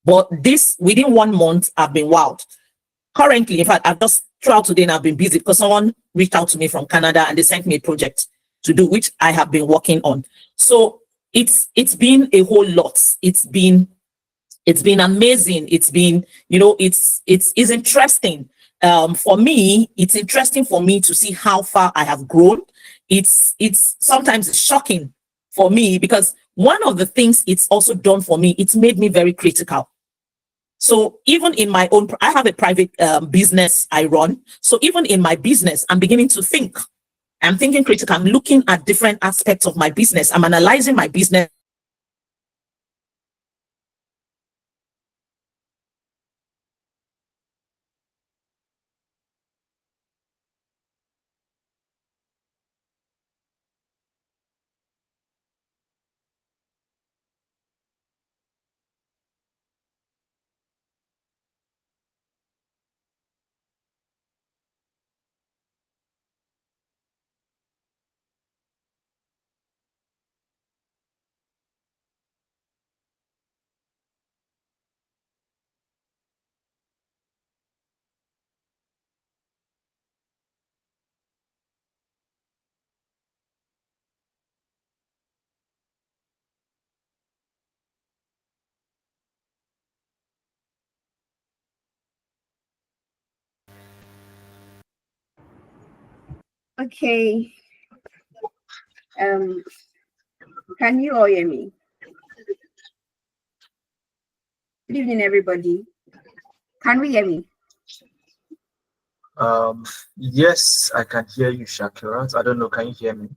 But this, within 1 month, I've been wowed. Currently, in fact, I've just throughout today and I've been busy because someone reached out to me from Canada and they sent me a project to do, which I have been working on. So it's been a whole lot. It's been amazing. It's been, it's interesting. For me, it's interesting for me to see how far I have grown. It's sometimes shocking for me because one of the things it's also done for me, it's made me very critical. So even in my own, I have a private business I run. So even in my business, I'm beginning to think. I'm thinking critical. I'm looking at different aspects of my business. I'm analyzing my business. Okay. Can you all hear me? Good evening, everybody. Can we hear me? Yes, I can hear you, Shakira. I don't know, can you hear me?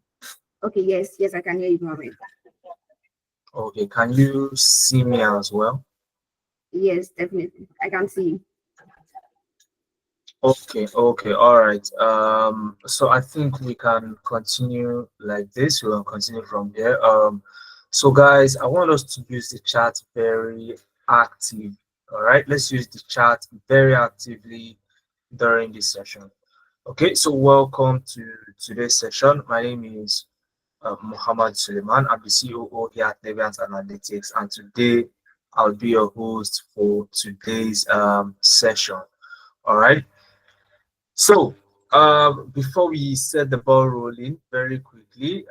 Okay, yes, I can hear you, Mohammed. Okay, can you see me as well? Yes, definitely. I can see you. Okay, all right. So I think we can continue like this. We'll continue from here. So guys, I want us to use the chat very active. All right, let's use the chat very actively during this session. Okay, so welcome to today's session. My name is Muhammad Suleiman. I'm the COO here at Deviant Analytics, and today I'll be your host for today's session. All right. So, before we set the ball rolling very quickly,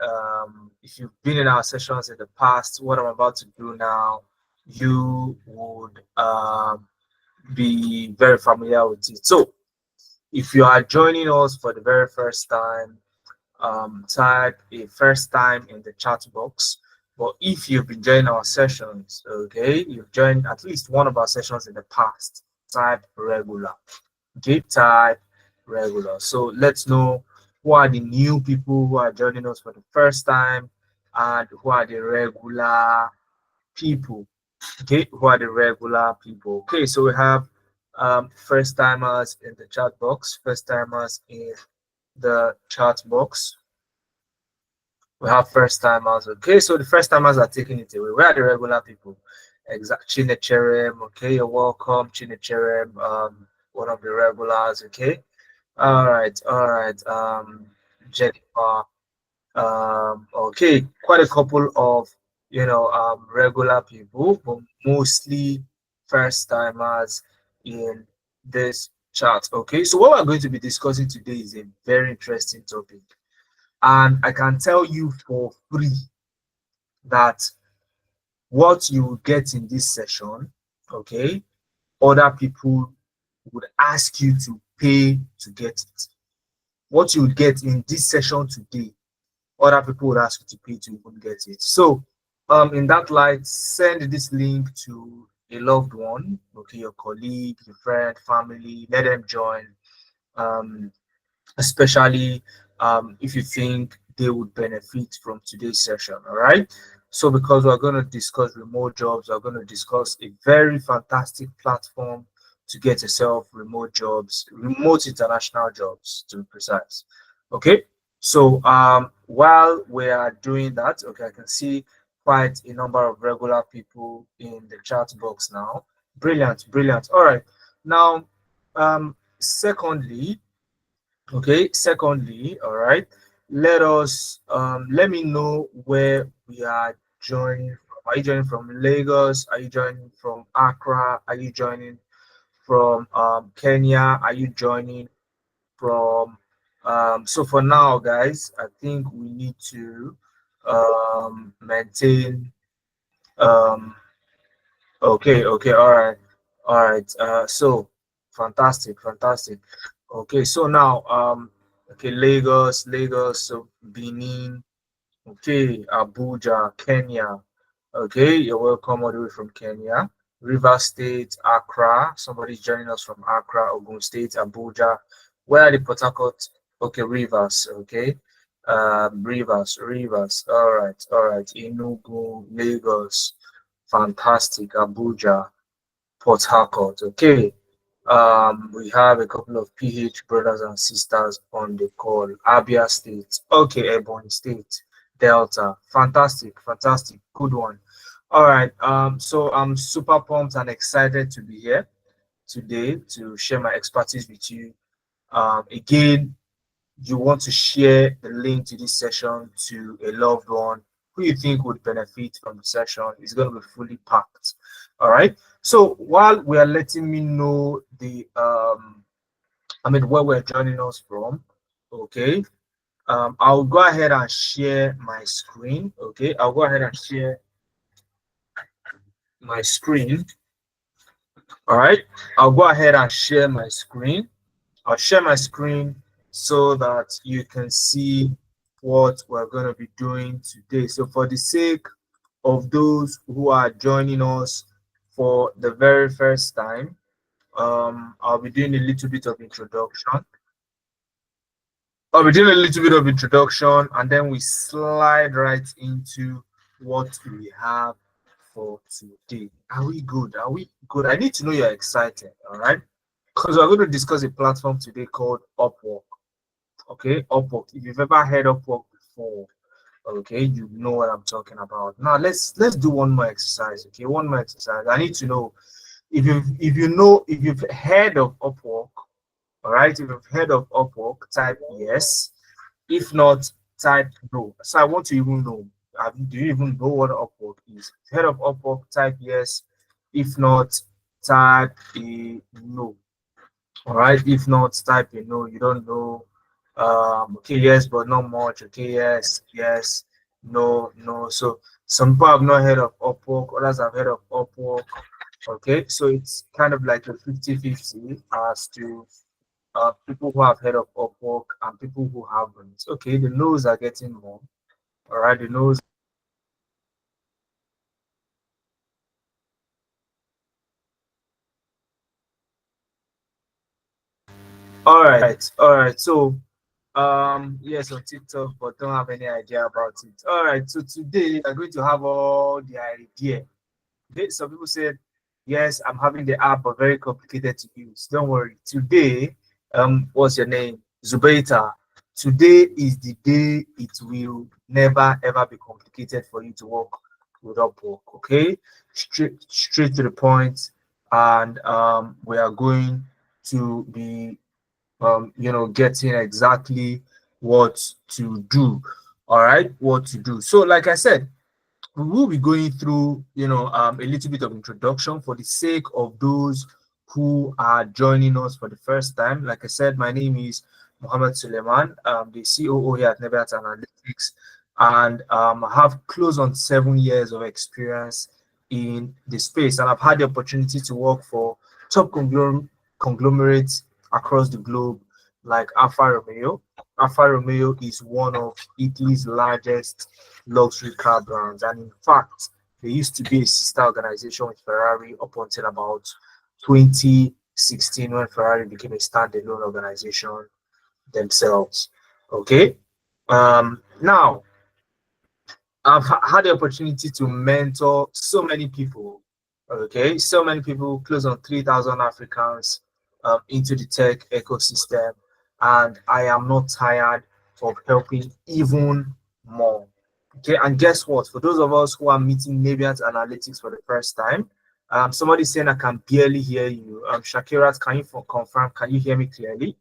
if you've been in our sessions in the past, what I'm about to do now, you would be very familiar with it. So, if you are joining us for the very first time, type a first time in the chat box. But if you've been joining our sessions, okay, you've joined at least one of our sessions in the past, type regular. Okay, type regular. So let's know who are the new people who are joining us for the first time and who are the regular people. Okay, who are the regular people? Okay, so we have first timers in the chat box, first timers in the chat box. We have first timers. Okay, so the first timers are taking it away. Where are the regular people? Exact Chinecherem. Okay, you're welcome, Chinecherem. One of the regulars. Okay. All right. Jennifer. Okay, quite a couple of regular people, but mostly first timers in this chat. Okay, so what we're going to be discussing today is a very interesting topic, and I can tell you for free that what you will get in this session, okay, other people would ask you to pay to get it. What you would get in this session today, other people would ask you to pay to even get it. So, in that light, send this link to a loved one, okay, your colleague, your friend, family, let them join. Um, Especially if you think they would benefit from today's session. All right. So, because we're going to discuss remote jobs, we're going to discuss a very fantastic platform to get yourself remote jobs, remote international jobs to be precise. Okay. So, while we are doing that, okay, I can see quite a number of regular people in the chat box now. Brilliant, brilliant. All right. Now, secondly, okay, secondly, all right, let me know where we are joining from Are you joining from Lagos? Are you joining from Accra? Are you joining from Kenya? Are you joining from so for now, guys, I think we need to maintain um okay, all right, so fantastic. Okay, so now okay, Lagos, so Benin, okay, Abuja, Kenya. Okay, you're welcome all the way from Kenya. River State, Accra. Somebody's joining us from Accra, Ogun State, Abuja. Where are the Port Harcourt? Okay, Rivers. Okay, Rivers. All right. Enugu, Lagos. Fantastic. Abuja, Port Harcourt. Okay. We have a couple of PH brothers and sisters on the call. Abia State. Okay, Ebony State. Delta. Fantastic. Good one. All right. So I'm super pumped and excited to be here today to share my expertise with you. Again, you want to share the link to this session to a loved one who you think would benefit from the session. It's going to be fully packed. All right. So while we are letting me know the where we're joining us from, okay, I'll go ahead and share my screen. Okay, I'll go ahead and share my screen. All right, I'll go ahead and share my screen. I'll share my screen so that you can see what we're going to be doing today. So for the sake of those who are joining us for the very first time, I'll be doing a little bit of introduction. And then we slide right into what we have for today. Are we good? Are we good? I need to know you're excited, all right? Because we're going to discuss a platform today called Upwork. Okay, Upwork. If you've ever heard Upwork before, okay, you know what I'm talking about. Now let's do one more exercise. Okay, one more exercise. I need to know if you've heard of Upwork. All right, if you've heard of Upwork, type yes. If not, type no. So I want to even know. Do you even know what Upwork is? Head of Upwork, type yes. If not, type a no. All right. If not, type a no. You don't know. Okay, yes, but not much. Okay, yes, no. So some people have not heard of Upwork, others have heard of Upwork. Okay, so it's kind of like a 50-50 as to people who have heard of Upwork and people who haven't. Okay, the no's are getting more. All right, the no's. All right. So, yes, on TikTok, but don't have any idea about it. All right. So today I'm going to have all the idea. Okay, some people said, yes, I'm having the app, but very complicated to use. Don't worry. Today, what's your name? Zubaita. Today is the day it will never ever be complicated for you to work with Upwork. Okay, straight to the point, and we are going to be getting exactly what to do. All right, what to do. So, like I said, we will be going through, a little bit of introduction for the sake of those who are joining us for the first time. Like I said, my name is Mohammed Suleiman, the COO here at Nebiat Analytics, and I have close on 7 years of experience in the space, and I've had the opportunity to work for top conglomerates across the globe, like Alfa Romeo. Alfa Romeo is one of Italy's largest luxury car brands, and in fact, they used to be a sister organization with Ferrari up until about 2016 when Ferrari became a standalone organization themselves. Okay. Now I've had the opportunity to mentor so many people. Okay, so many people, close on 3,000 Africans into the tech ecosystem, and I am not tired of helping even more. Okay, and guess what? For those of us who are meeting Naviant Analytics for the first time, somebody saying I can barely hear you. Shakirat, can you confirm? Can you hear me clearly?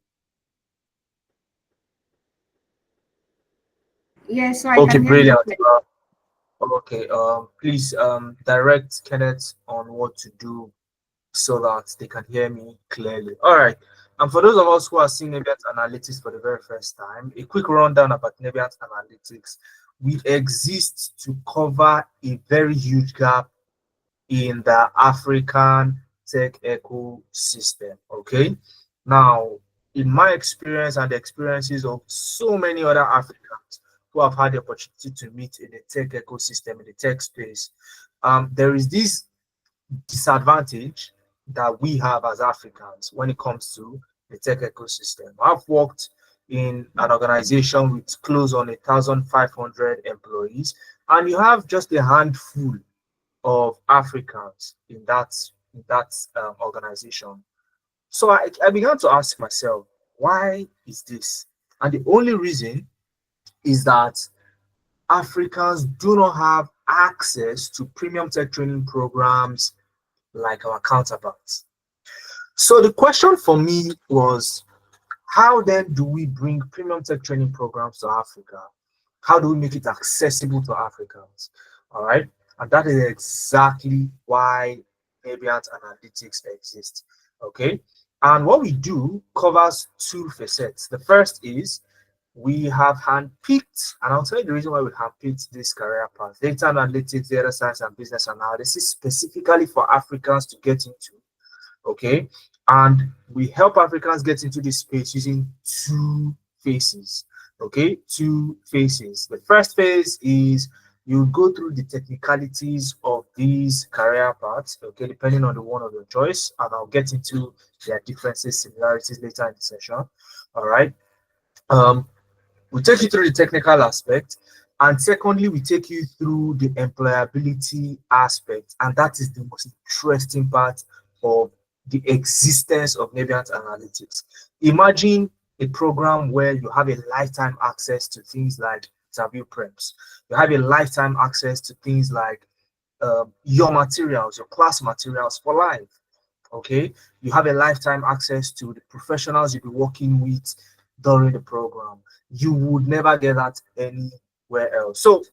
Yes, so I Okay, can hear you. brilliant. Okay, please direct Kenneth on what to do so that they can hear me clearly. All right. And for those of us who are seeing Nebient Analytics for the very first time, a quick rundown about Nebient Analytics. We exist to cover a very huge gap in the African tech ecosystem. Okay. Now, in my experience and the experiences of so many other Africans who have had the opportunity to meet in the tech ecosystem, in the tech space, there is this disadvantage that we have as Africans when it comes to the tech ecosystem. I've worked in an organization with close on 1,500 employees, and you have just a handful of Africans in that organization. So I began to ask myself, why is this? And the only reason is that Africans do not have access to premium tech training programs like our counterparts. So the question for me was, how then do we bring premium tech training programs to Africa? How do we make it accessible to Africans? All right. And that is exactly why Debiant Analytics exists. Okay. And what we do covers two facets. The first is we have handpicked, and I'll tell you the reason why we handpicked this career path: data analytics, data science, and business analysis, specifically for Africans to get into. Okay. And we help Africans get into this space using two phases. Okay, two phases. The first phase is you go through the technicalities of these career paths, okay, depending on the one of your choice, and I'll get into their differences, similarities later in the session. All right. Um, we take you through the technical aspect, and secondly, we take you through the employability aspect, and that is the most interesting part of the existence of Nebient Analytics. Imagine a program where you have a lifetime access to things like interview preps. You have a lifetime access to things like your materials, your class materials for life. Okay, you have a lifetime access to the professionals you'll be working with during the program. You would never get that anywhere else. So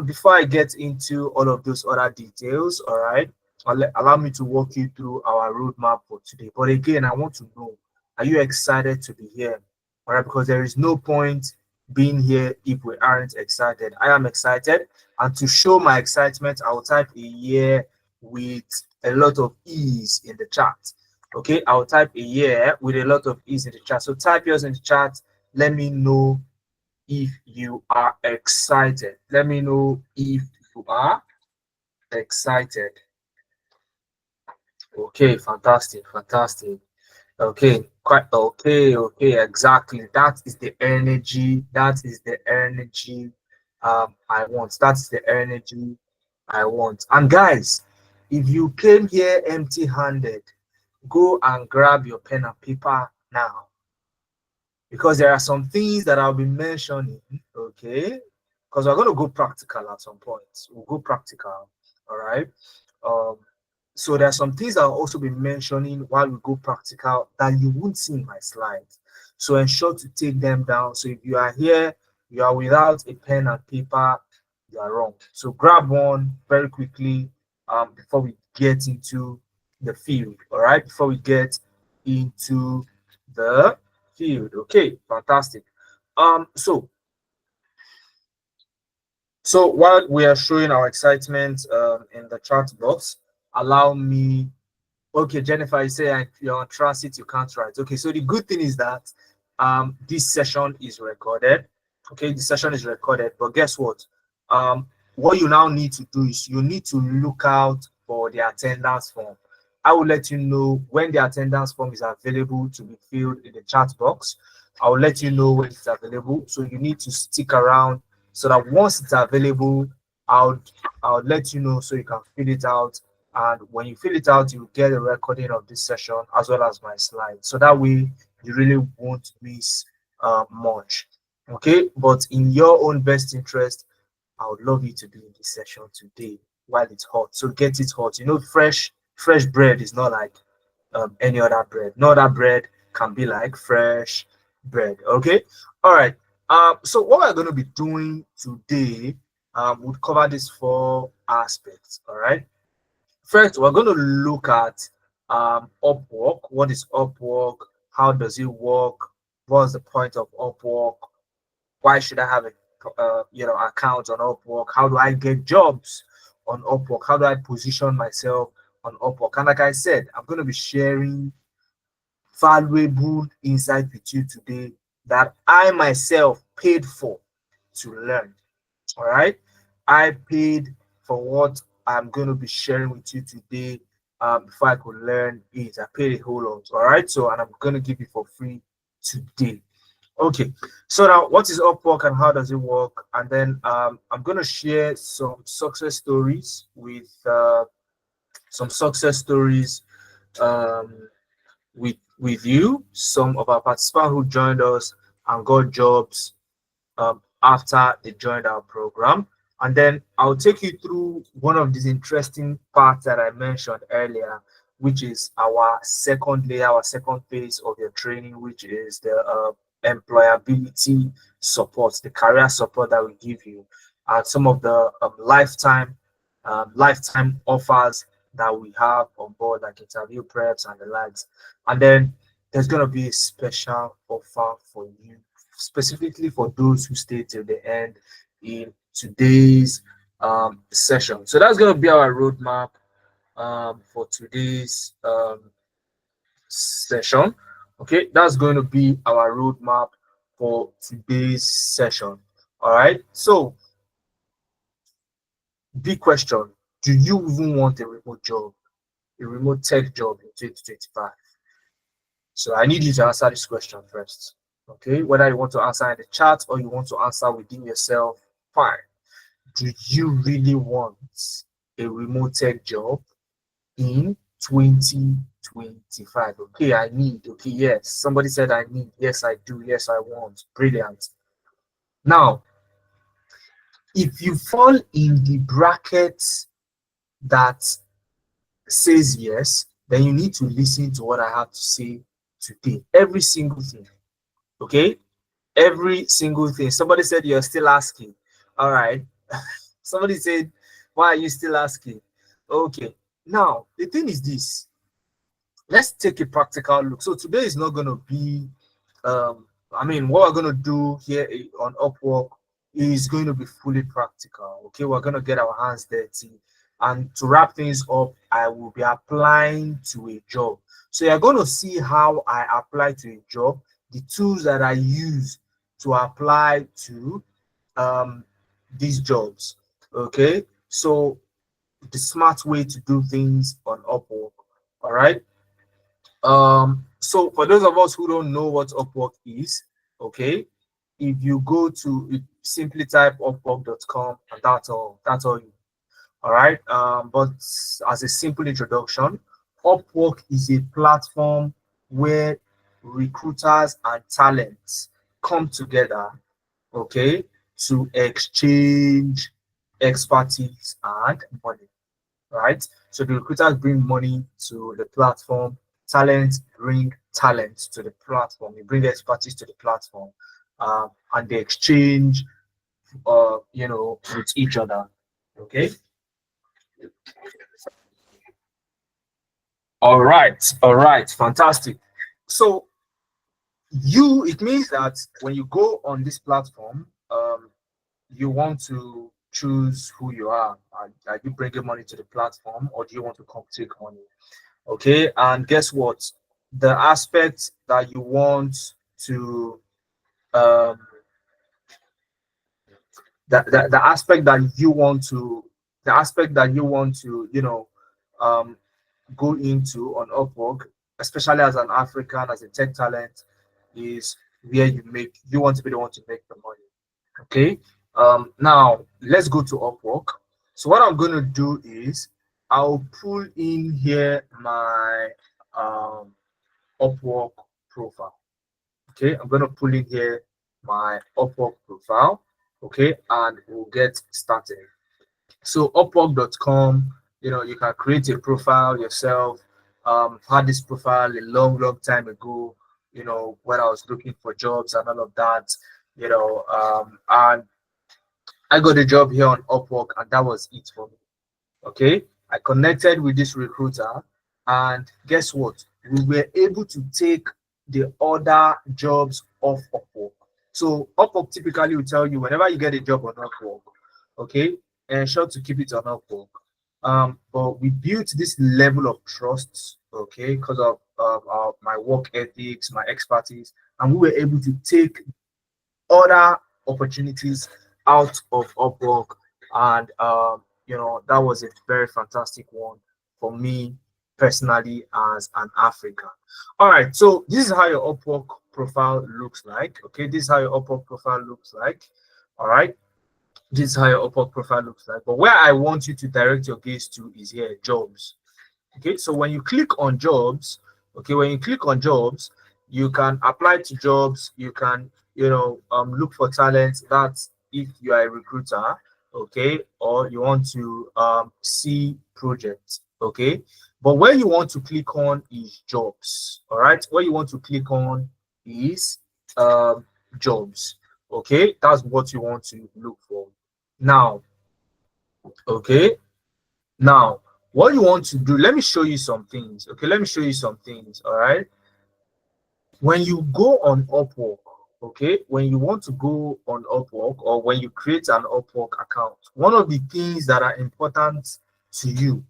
before I get into all of those other details, all right, allow me to walk you through our roadmap for today. But again, I want to know, are you excited to be here? All right, because there is no point being here if we aren't excited. I am excited, and to show my excitement, I will type a year with a lot of ease in the chat. Okay, I'll type a year with a lot of ease in the chat. So type yours in the chat. Let me know if you are excited. Let me know if you are excited. Okay, fantastic, fantastic. Okay, quite okay, okay, exactly. That is the energy. That is the energy I want. That's the energy I want. And guys, if you came here empty-handed, go and grab your pen and paper now, because there are some things that I'll be mentioning, okay? Because we're going to go practical at some point. We'll go practical, all right? Um, so there are some things I'll also be mentioning while we go practical that you won't see in my slides. So ensure to take them down. So if you are here, you are without a pen and paper, you are wrong. So grab one very quickly before we get into the field, all right? Before we get into the field. Okay, fantastic. So while we are showing our excitement in the chat box, allow me. Okay, Jennifer, you say you're on transit, you can't write. Okay, so the good thing is that this session is recorded. Okay, the session is recorded, but guess what? What you now need to do is you need to look out for the attendance form. I will let you know when the attendance form is available to be filled in the chat box. I will let you know when it's available. So you need to stick around so that once it's available, I'll let you know so you can fill it out. And when you fill it out, you get a recording of this session as well as my slides. So that way you really won't miss much. Okay, but in your own best interest, I would love you to be in this session today while it's hot. So get it hot. You know, fresh bread is not like any other bread. No other bread can be like fresh bread. Okay, all right. So what we're going to be doing today We'll cover these four aspects. All right. First, we're going to look at Upwork. What is Upwork? How does it work? What's the point of Upwork? Why should I have a account on Upwork? How do I get jobs on Upwork? How do I position myself on Upwork? And like I said, I'm going to be sharing valuable insight with you today that I myself paid for to learn. All right. I paid for what I'm going to be sharing with you today. Before I could learn it, I paid a whole lot. All right. So, and I'm going to give it for free today. Okay. So now, what is Upwork and how does it work? And then I'm going to share some success stories with some success stories um, with you. Some of our participants who joined us and got jobs after they joined our program. And then I'll take you through one of these interesting parts that I mentioned earlier, which is our second layer, our second phase of your training, which is the employability support, the career support that we give you, and some of the lifetime offers that we have on board, like interview preps and the likes. And then there's going to be a special offer for you, specifically for those who stay till the end in today's session. So that's going to be our roadmap for today's session. Okay, that's going to be our roadmap for today's session. All right. So, big question: do you even want a remote job, a remote tech job in 2025? So I need you to answer this question first. Okay, whether you want to answer in the chat or you want to answer within yourself, fine. Do you really want a remote tech job in 2025? Okay, I need. Okay, yes. Somebody said I need. Yes, I do. Yes, I want. Brilliant. Now, if you fall in the bracket that says yes, then you need to listen to what I have to say today. Every single thing. Okay? Every single thing. Somebody said you're still asking. All right. Somebody said, why are you still asking? Okay. Now, the thing is this. Let's take a practical look. So today is not going to be, what we're going to do here on Upwork is going to be fully practical. Okay. We're going to get our hands dirty. And to wrap things up, I will be applying to a job. So you're going to see how I apply to a job, the tools that I use to apply to these jobs. Okay, so the smart way to do things on Upwork. All right. So for those of us who don't know what Upwork is, okay, if you go to simply type upwork.com and that's all. That's all you. All right. But as a simple introduction, Upwork is a platform where recruiters and talents come together, okay, to exchange expertise and money, right? So the recruiters bring money to the platform, talents bring talent to the platform, they bring expertise to the platform, and they exchange, with each other, okay? All right, fantastic. So it means that when you go on this platform, you want to choose who you are. Are you bringing money to the platform or do you want to come take money? Okay, and guess what? The aspect that you want to um the aspect that you want to um go into on Upwork, especially as an African, as a tech talent, is where you want to be the one to make the money. Okay. Now let's go to Upwork. So what I'm going to do is I'll pull in here my Upwork profile. Okay, I'm going to pull in here my Upwork profile. Okay, and we'll get started. So Upwork.com, you can create a profile yourself. Had this profile a long time ago, when I was looking for jobs and all of that, and I got a job here on Upwork, and that was it for me. Okay, I connected with this recruiter, and guess what? We were able to take the other jobs off Upwork. So Upwork typically will tell you whenever you get a job on Upwork, okay, ensure to keep it on Upwork. But we built this level of trust, okay, because of my work ethics, my expertise, and we were able to take other opportunities out of Upwork, and that was a very fantastic one for me personally as an African. All right, so this is how your Upwork profile looks like. Okay, this is how your Upwork profile looks like. All right, this is how your Upwork profile looks like. But where I want you to direct your gaze to is here, jobs. Okay, so when you click on jobs, okay, when you click on jobs, you can apply to jobs, you can look for talent. That's if you are a recruiter, okay, or you want to see projects, okay. But where you want to click on is jobs. All right, where you want to click on is jobs. Okay, that's what you want to look for. Now, okay, now, what you want to do, let me show you some things. Okay, let me show you some things. All right. When you go on Upwork, okay, when you want to go on Upwork, or when you create an Upwork account, one of the things that are important to you,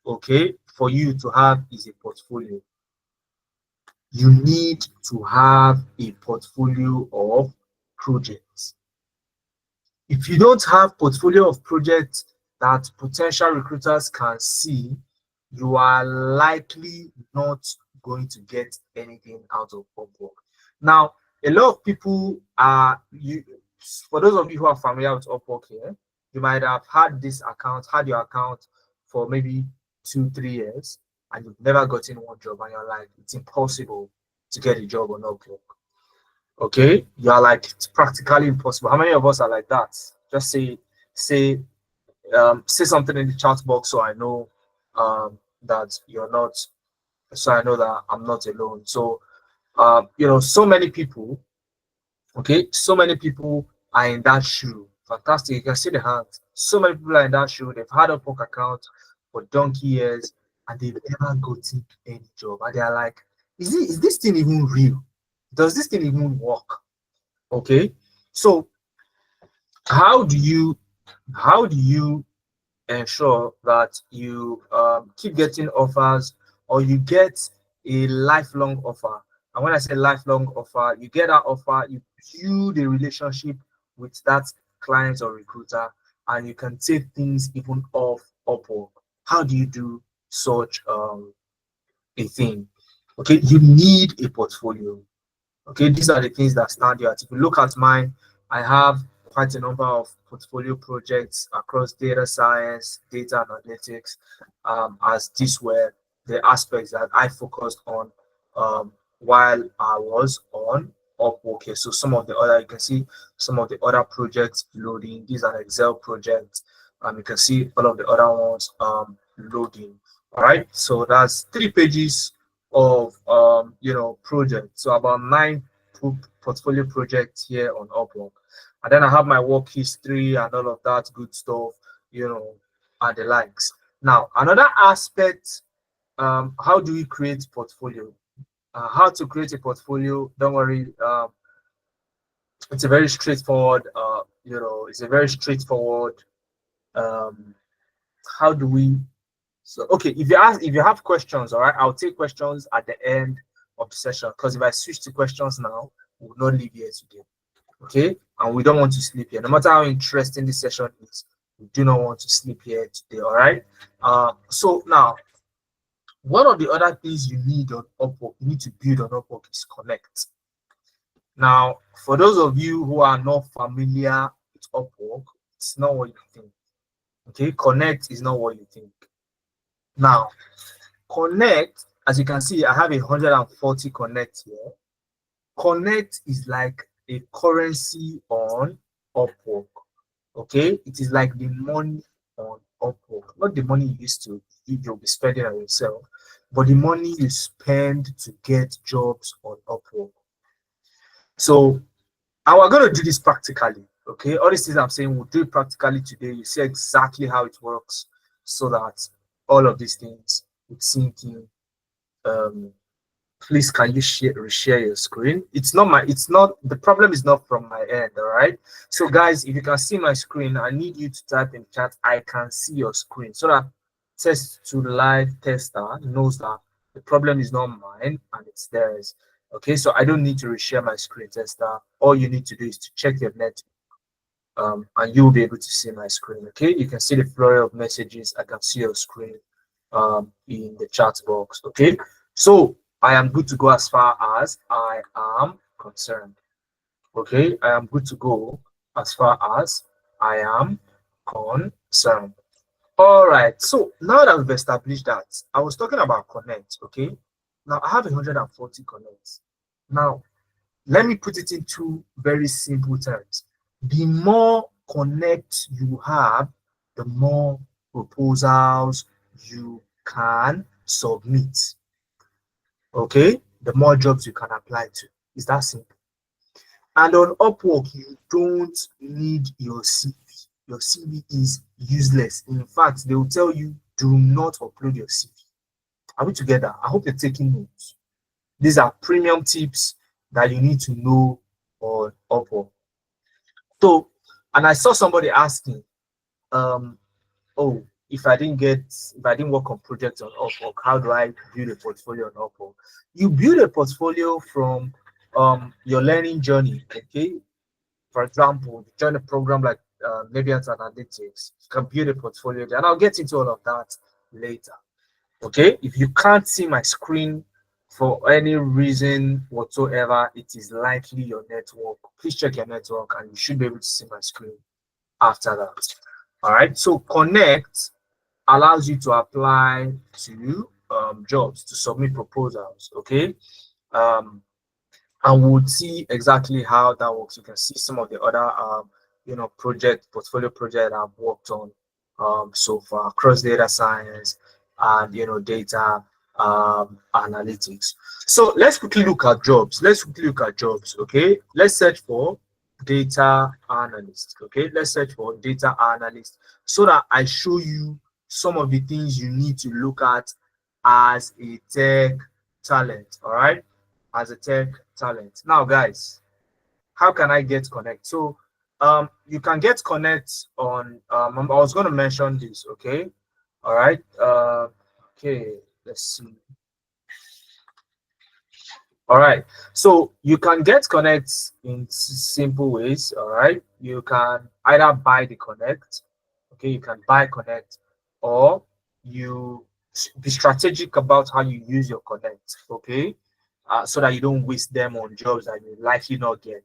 okay, for you to have is a portfolio. You need to have a portfolio of projects. If you don't have portfolio of projects that potential recruiters can see, you are likely not going to get anything out of Upwork. Now, a lot of people are for those of you who are familiar with Upwork here, you might have had your account for maybe 2-3 years, and you've never gotten one job, and you're like, it's impossible to get a job on Upwork. Okay, you are like, it's practically impossible. How many of us are like that? Just say something in the chat box, so I know that you're not, so I know that I'm not alone. So so many people, okay, so many people are in that shoe. Fantastic, you can see the hands. So many people are in that shoe. They've had a Upwork account for donkey years, and they've never gotten any job, and they're like, is this thing even real? Does this thing even work? Okay, so how do you ensure that you keep getting offers, or you get a lifelong offer? And when I say lifelong offer, you get that offer, you build a relationship with that client or recruiter, and you can take things even off Upwork. How do you do such a thing? Okay, you need a portfolio. Okay, these are the things that stand you out. If you look at mine, I have quite a number of portfolio projects across data science, data analytics, as these were the aspects that I focused on while I was on Upwork. Okay, so some of the other, you can see some of the other projects loading. These are Excel projects. You can see all of the other ones loading. All right, so that's 3 pages of projects, so about 9 portfolio projects here on Upwork. And then I have my work history and all of that good stuff, and the likes. Now, another aspect, how do we create portfolio? How to create a portfolio, don't worry, it's a very straightforward how do we so okay, if you have questions, all right, I'll take questions at the end of the session, because if I switch to questions now, we will not leave here today. Okay, and we don't want to sleep here. No matter how interesting this session is, we do not want to sleep here today. All right. So now, one of the other things you need on Upwork, you need to build on Upwork, is connect. Now, for those of you who are not familiar with Upwork, it's not what you think. Okay, connect is not what you think. Now, connect, as you can see, I have 140 connect here. Connect is like a currency on Upwork. Okay, it is like the money on Upwork, not the money you used to you'll be spending on yourself, but the money you spend to get jobs on Upwork. So, and we're going to do this practically. Okay, all these things I'm saying, we'll do it practically today. You see exactly how it works, so that all of these things would sink in. Um, Please, can you reshare your screen? It's not the problem is not from my end. All right, so guys, if you can see my screen, I need you to type in chat, I can see your screen, so that test to live tester knows that the problem is not mine and it's theirs. Okay, so I don't need to reshare my screen, tester. All you need to do is to check your net, and you'll be able to see my screen. Okay, you can see the flurry of messages. I can see your screen in the chat box. Okay, so I am good to go as far as I am concerned. Okay, I am good to go as far as I am concerned. All right, so now that we've established that, I was talking about connect. Okay, now I have 140 connects. Now let me put it into very simple terms. The more connects you have, the more proposals you can submit. Okay, the more jobs you can apply to. Is that simple? And on Upwork, you don't need your CV. Your CV is useless. In fact, they will tell you, do not upload your CV. Are we together? I hope you're taking notes. These are premium tips that you need to know on Upwork. So, and I saw somebody asking, oh, if I didn't work on projects on Upwork, how do I build a portfolio on Upwork? You build a portfolio from your learning journey. Okay, for example, you join a program like maybe at analytics, you can build a portfolio there, and I'll get into all of that later. Okay, if you can't see my screen for any reason whatsoever, it is likely your network. Please check your network and you should be able to see my screen after that. All right, so connect allows you to apply to jobs, to submit proposals. Okay, and we'll see exactly how that works. You can see some of the other portfolio project I've worked on so far across data science and data analytics. So let's quickly look at jobs. Okay, let's search for data analyst. Okay, let's search for data analyst so that I show you some of the things you need to look at as a tech talent. All right, as a tech talent. Now, guys, how can I get connect? So you can get connect on I was going to mention this. Okay, all right. Okay, let's see. All right, so you can get connect in simple ways. All right, you can either buy the connect. Okay, you can buy connect, or you be strategic about how you use your connect. Okay, so that you don't waste them on jobs that you likely not get.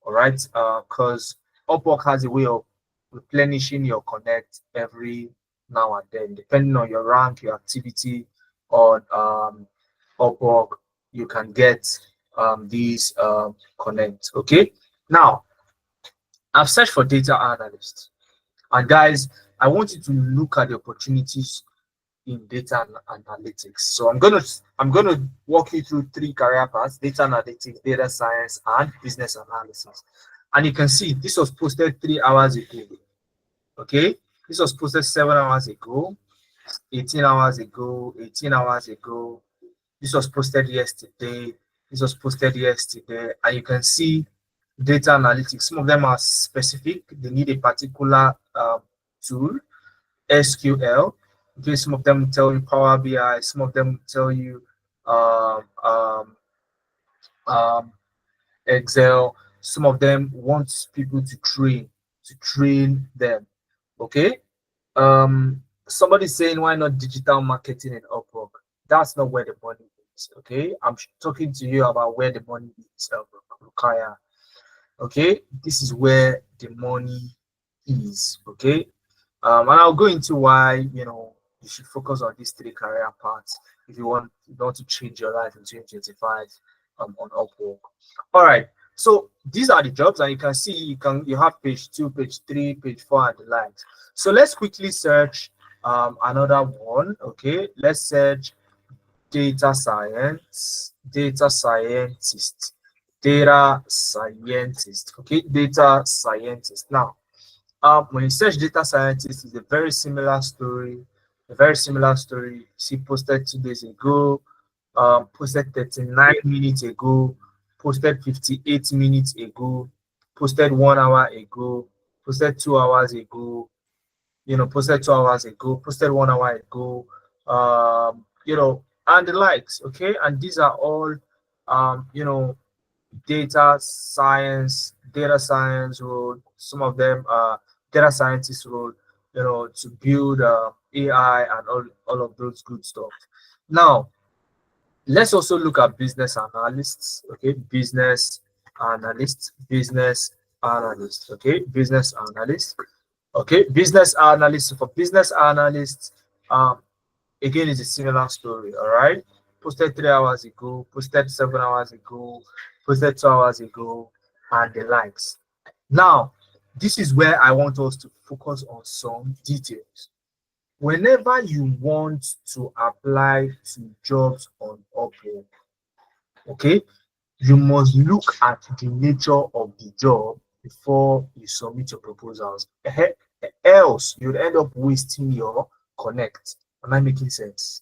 All right, because Upwork has a way of replenishing your connect every now and then, depending on your rank, your activity on Upwork. You can get these connect. Okay, now I've searched for data analyst, and guys, I want you to look at the opportunities in data analytics. So I'm gonna walk you through three career paths: data analytics, data science, and business analysis. And you can see this was posted 3 hours ago. Okay, this was posted 7 hours ago, 18 hours ago, 18 hours ago. This was posted yesterday. This was posted yesterday, and you can see data analytics. Some of them are specific. They need a particular tool, SQL. Okay, some of them tell you Power BI. Some of them tell you um, um, um, Excel. Some of them want people to train them. Okay. Somebody saying why not digital marketing in Upwork? That's not where the money is. Okay, I'm talking to you about where the money is, Rukaya. Okay, this is where the money is. Okay, and I'll go into why you should focus on these three career paths if you want to change your life in 2025 on Upwork. All right, so these are the jobs, and you can see you have page 2, page 3, page 4, and the likes. So let's quickly search another one. Okay, let's search data science, data scientist, data scientist. Okay, data scientist. Now, when you search data scientist, it's a very similar story. A very similar story. See, posted 2 days ago, posted 39 minutes ago, posted 58 minutes ago, posted 1 hour ago, posted 2 hours ago, posted 2 hours ago, posted 1 hour ago, and the likes. Okay, and these are all, data science role. Some of them are data scientist role, to build AI and all of those good stuff. Now, let's also look at business analysts. Okay, business analyst. Okay, business analyst. Okay, business analyst. So for business analysts, um, again, it's a similar story. All right, posted 3 hours ago, posted 7 hours ago, posted 2 hours ago, and the likes. Now, this is where I want us to focus on some details. Whenever you want to apply to jobs on Upwork, okay, you must look at the nature of the job before you submit your proposals. Else, you'll end up wasting your connect. Am I making sense?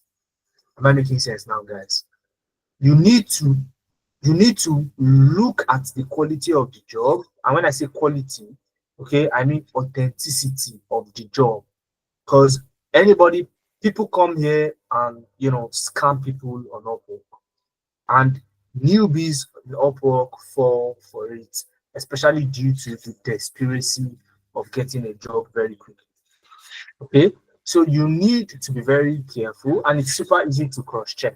Am I making sense now, guys? You need to look at the quality of the job. And when I say quality, okay, I mean authenticity of the job. Because people come here and scam people on Upwork, and newbies on Upwork fall for it, especially due to the desperation of getting a job very quickly. Okay, so you need to be very careful, and it's super easy to cross-check.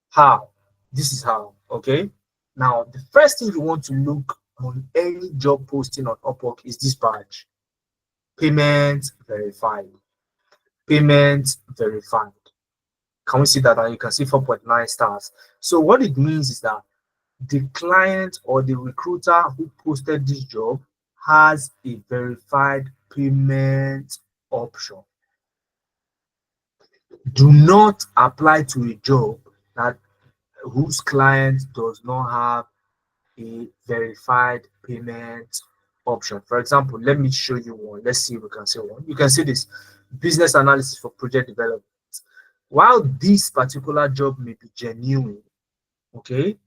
How? This is how. Okay, now the first thing you want to look on any job posting on Upwork is this badge: payment verified. Payment verified. Can we see that? And you can see 4.9 stars. So what it means is that the client or the recruiter who posted this job has a verified payment option. Do not apply to a job that whose client does not have a verified payment option. For example, let me show you one. Let's see if we can see one. You can see this: business analysis for project development. While this particular job may be genuine, okay,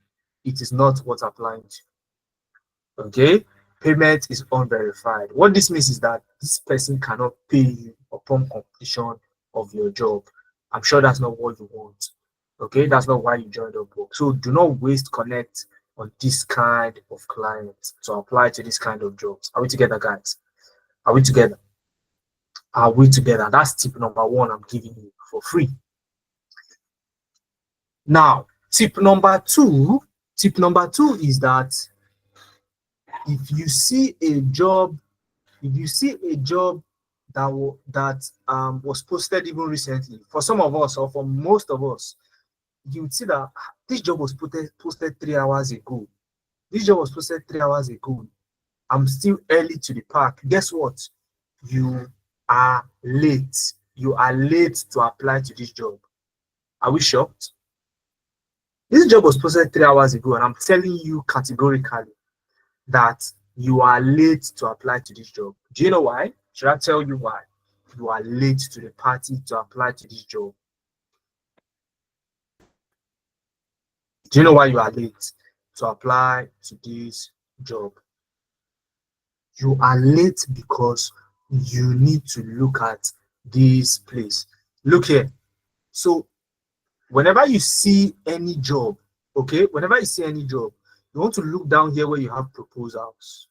it is not what applying to. Okay, payment is unverified. What this means is that this person cannot pay you upon completion of your job. I'm sure that's not what you want. Okay, that's not why you joined Upwork. So do not waste connect on this kind of client to apply to this kind of jobs. Are we together, guys? Are we together? Are we together? That's tip number one I'm giving you for free. Now, tip number two is that if you see a job that was posted even recently, for some of us or for most of us, you would see that this job was posted 3 hours ago. This job was posted 3 hours ago. I'm still early to the park. Guess what? You are late. You are late to apply to this job. Are we shocked? This job was posted 3 hours ago, and I'm telling you categorically that you are late to apply to this job. Do you know why? Should I tell you why? You are late to the party to apply to this job. Do you know why you are late to apply to this job? You are late because you need to look at this place. Look here. So whenever you see any job, okay, whenever you see any job, you want to look down here where you have proposals.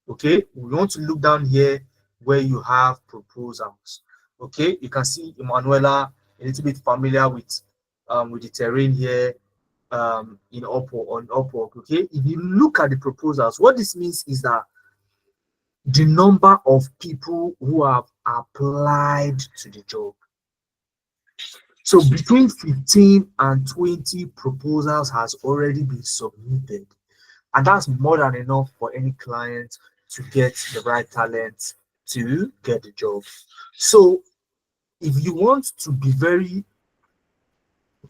Okay, we want to look down here where you have proposals. Okay, you can see Emanuela a little bit familiar with the terrain here in Upwork, on Upwork. Okay, if you look at the proposals, what this means is that the number of people who have applied to the job. So between 15 and 20 proposals has already been submitted, and that's more than enough for any client to get the right talent to get the job. So if you want to be very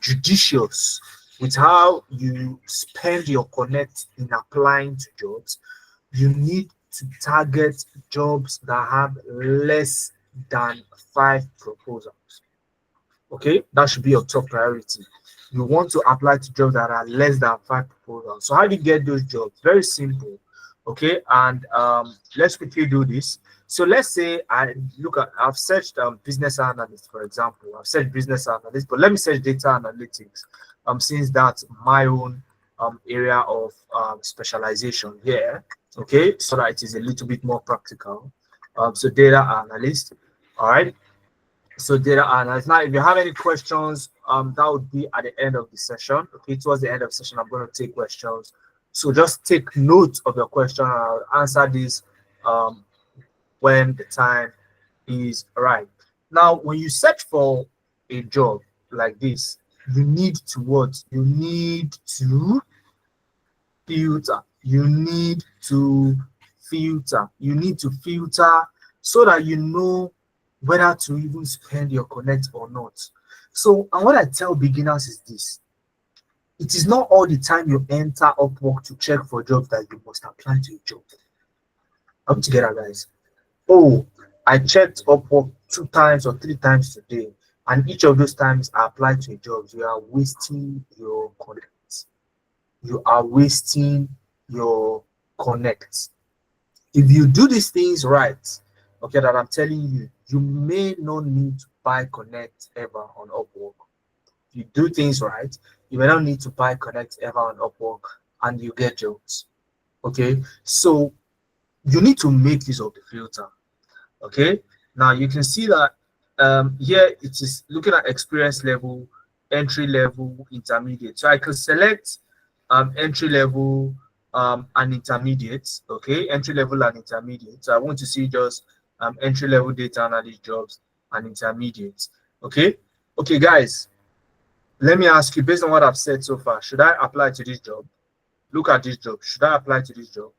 judicious with how you spend your connect in applying to jobs, you need to target jobs that have less than 5 proposals. Okay, that should be your top priority. You want to apply to jobs that are less than 5 proposals. So how do you get those jobs? Very simple. Okay, and let's quickly do this. So let's say I've searched business analyst, for example. I've searched business analyst, but let me search data analytics, since that's my own area of specialization here. Okay, so that it is a little bit more practical. So data analyst. All right, so data analyst. Now, if you have any questions, that would be at the end of the session. Okay, towards the end of the session, I'm going to take questions. So just take note of your question. I'll answer this um, when the time is right. Now, when you search for a job like this, you need to what? You need to filter. You need to filter. You need to filter so that you know whether to even spend your connect or not. So, and what I tell beginners is this: it is not all the time you enter Upwork to check for jobs that you must apply to a job. Come together, guys. Oh, I checked Upwork 2 times or 3 times today, and each of those times I applied to a job. You are wasting your connect. You are wasting your connect. If you do these things right, okay, that I'm telling you, you may not need to buy connect ever on Upwork. If you do things right, you may not need to buy connect ever on Upwork, and you get jobs. Okay, so you need to make use of the filter. Okay, now you can see that here it is looking at experience level, entry level, intermediate. So I can select entry level and intermediate. Okay, entry level and intermediate. So I want to see just entry level data analyst jobs and intermediate. Okay, okay, guys, let me ask you, based on what I've said so far, should I apply to this job? Look at this job. Should I apply to this job?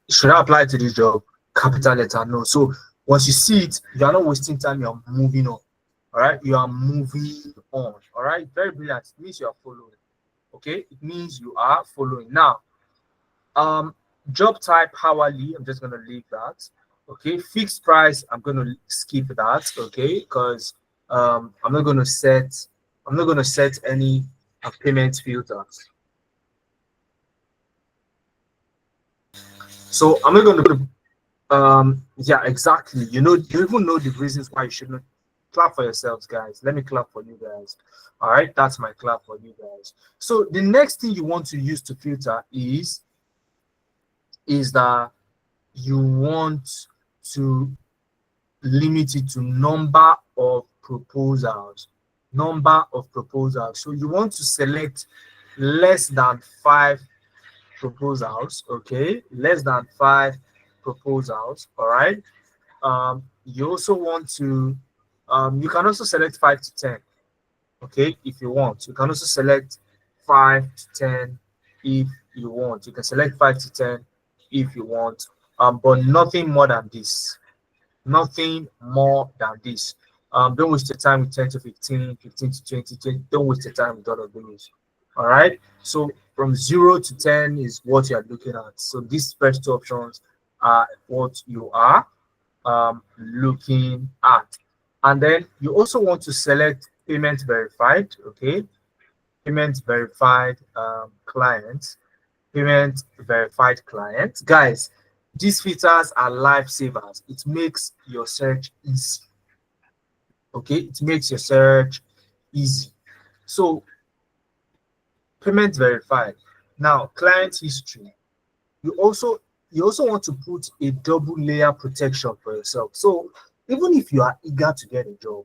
Should I apply to this job? Capital letter no. So once you see it, you are not wasting time, you are moving on. All right, you are moving on. All right, very brilliant. It means you are following. Okay, it means you are following. Now, job type hourly, I'm just gonna leave that. Okay, fixed price, I'm gonna skip that. Okay, because I'm not gonna set any payment filters. So I'm not gonna yeah, exactly. You even know the reasons why you shouldn't. Clap for yourselves, guys. Let me clap for you guys. All right, that's my clap for you guys. So the next thing you want to use to filter is that you want to limit it to number of proposals. Number of proposals. So you want to select less than 5 proposals. Okay, less than 5 proposals. All right. You also want to you can also select 5 to 10. Okay, if you want, you can also select 5 to 10 if you want. You can select 5 to 10 if you want, but nothing more than this. Nothing more than this. Don't waste your time with 10 to 15, 15 to 20, 20. Don't waste your time with all of those. All right. So from 0 to 10 is what you are looking at. So these first 2 options are what you are looking at. And then you also want to select payment verified. Okay, payment verified clients, payment verified clients. Guys, these features are lifesavers. It makes your search easy. Okay, it makes your search easy. So payment verified. Now, client history. You also want to put a double layer protection for yourself. So even if you are eager to get a job,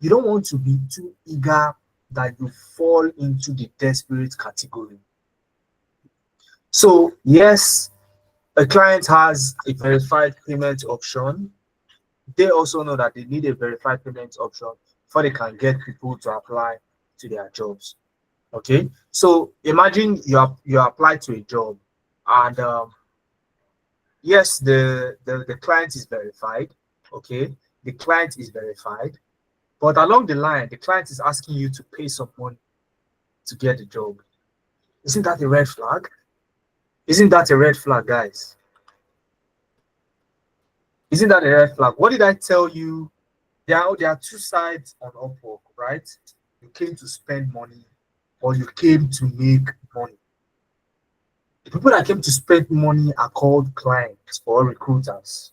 you don't want to be too eager that you fall into the desperate category. So yes, a client has a verified payment option. They also know that they need a verified payment option before they can get people to apply to their jobs. Okay, so imagine you apply to a job, and yes, the client is verified. Okay, the client is verified, but along the line, the client is asking you to pay some money to get the job. Isn't that a red flag? Isn't that a red flag, guys? Isn't that a red flag? What did I tell you? There are two sides on Upwork, right? You came to spend money or you came to make money. The people that came to spend money are called clients or recruiters.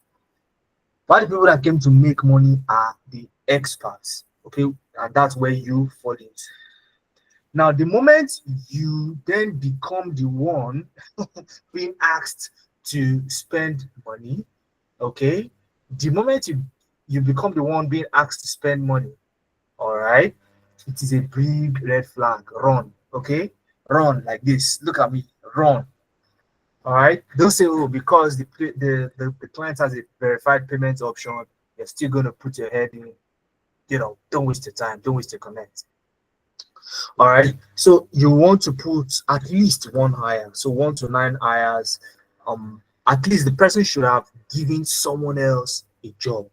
But the people that came to make money are the experts, okay? And that's where you fall into. Now, the moment you then become the one being asked to spend money, okay? The moment you become the one being asked to spend money, all right, it is a big red flag. Run, okay? Run like this. Look at me, run. All right. Don't say, oh, because the client has a verified payment option, you're still gonna put your head in. Don't waste your time. Don't waste your connect. All right. So you want to put at least one hire. So 1 to 9 hires. At least the person should have given someone else a job.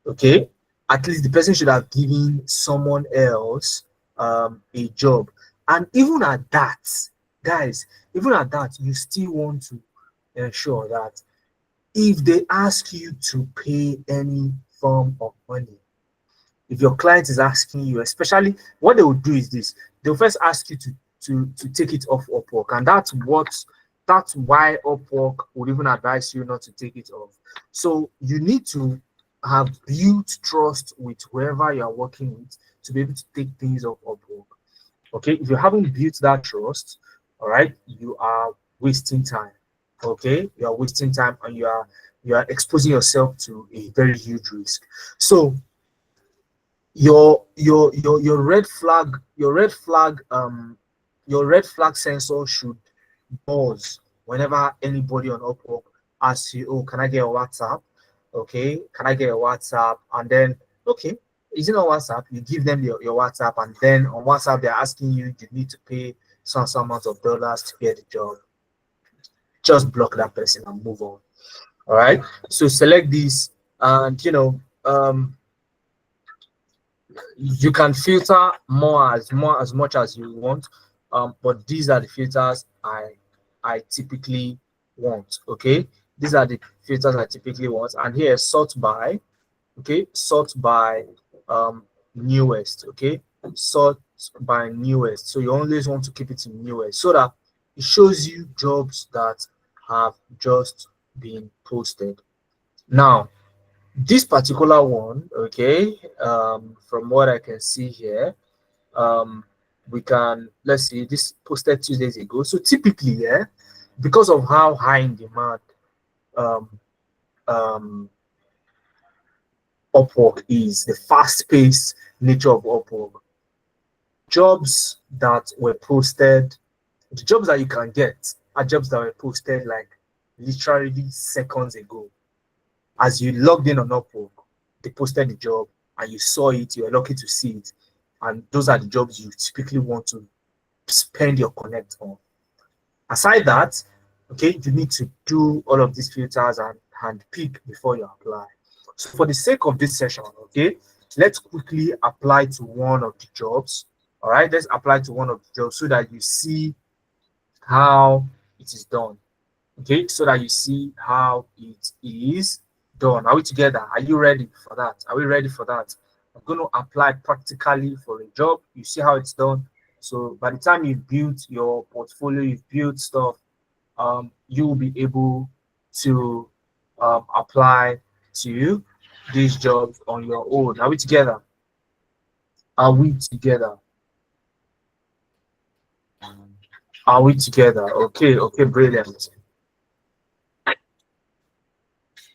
Okay. At least the person should have given someone else a job. And even at that, guys, even at that, you still want to ensure that if they ask you to pay any form of money, if your client is asking you, especially what they will do is this, they'll first ask you to take it off Upwork, and that's why Upwork would even advise you not to take it off. So you need to have built trust with whoever you are working with to be able to take things off Upwork. Okay, if you haven't built that trust, all right, you are wasting time. Okay, you are wasting time, and you are exposing yourself to a very huge risk. So your red flag sensor should buzz whenever anybody on Upwork asks you, oh, can I get a WhatsApp? Okay, can I get a WhatsApp? And then, okay, is it on WhatsApp? You give them your WhatsApp, and then on WhatsApp they're asking you need to pay some amount of dollars to get the job. Just block that person and move on. All right. So select this, and you can filter as much as you want, but these are the filters I typically want. Okay, these are the filters I typically want, and here sort by, okay, sort by newest. Okay, sort by newest. So you always want to keep it in newest so that it shows you jobs that have just been posted. Now, this particular one, okay, from what I can see here, we can, let's see, this posted 2 days ago. So typically, yeah, because of how high in demand um, um, Upwork is, the fast-paced nature of Upwork, jobs that were posted, the jobs that you can get are jobs that were posted like literally seconds ago. As you logged in on Upwork, they posted the job and you saw it, you were lucky to see it. And those are the jobs you typically want to spend your connect on. Aside that, okay, you need to do all of these filters and hand pick before you apply. So for the sake of this session, okay, let's quickly apply to one of the jobs. All right, let's apply to one of the jobs so that you see how it is done. Okay, so that you see how it is done. Are we together? Are you ready for that? Are we ready for that? I'm going to apply practically for a job. You see how it's done. So by the time you've built your portfolio, you've built stuff, you will be able to apply to these jobs on your own. Are we together? Are we together? Are we together? Okay, okay, brilliant.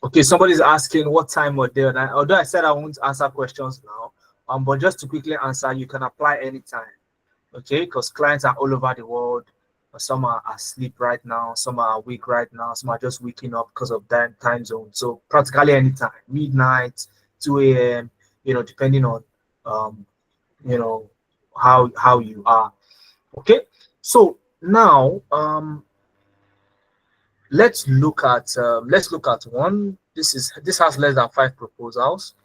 Okay, somebody's asking what time or day. Although I said I won't answer questions now, but just to quickly answer, you can apply anytime. Okay, because clients are all over the world. Some are asleep right now, some are awake right now, some are just waking up because of that time zone. So practically anytime, midnight, 2 a.m. Depending on you know how you are. Okay, so now let's look at one. This has less than 5 proposals.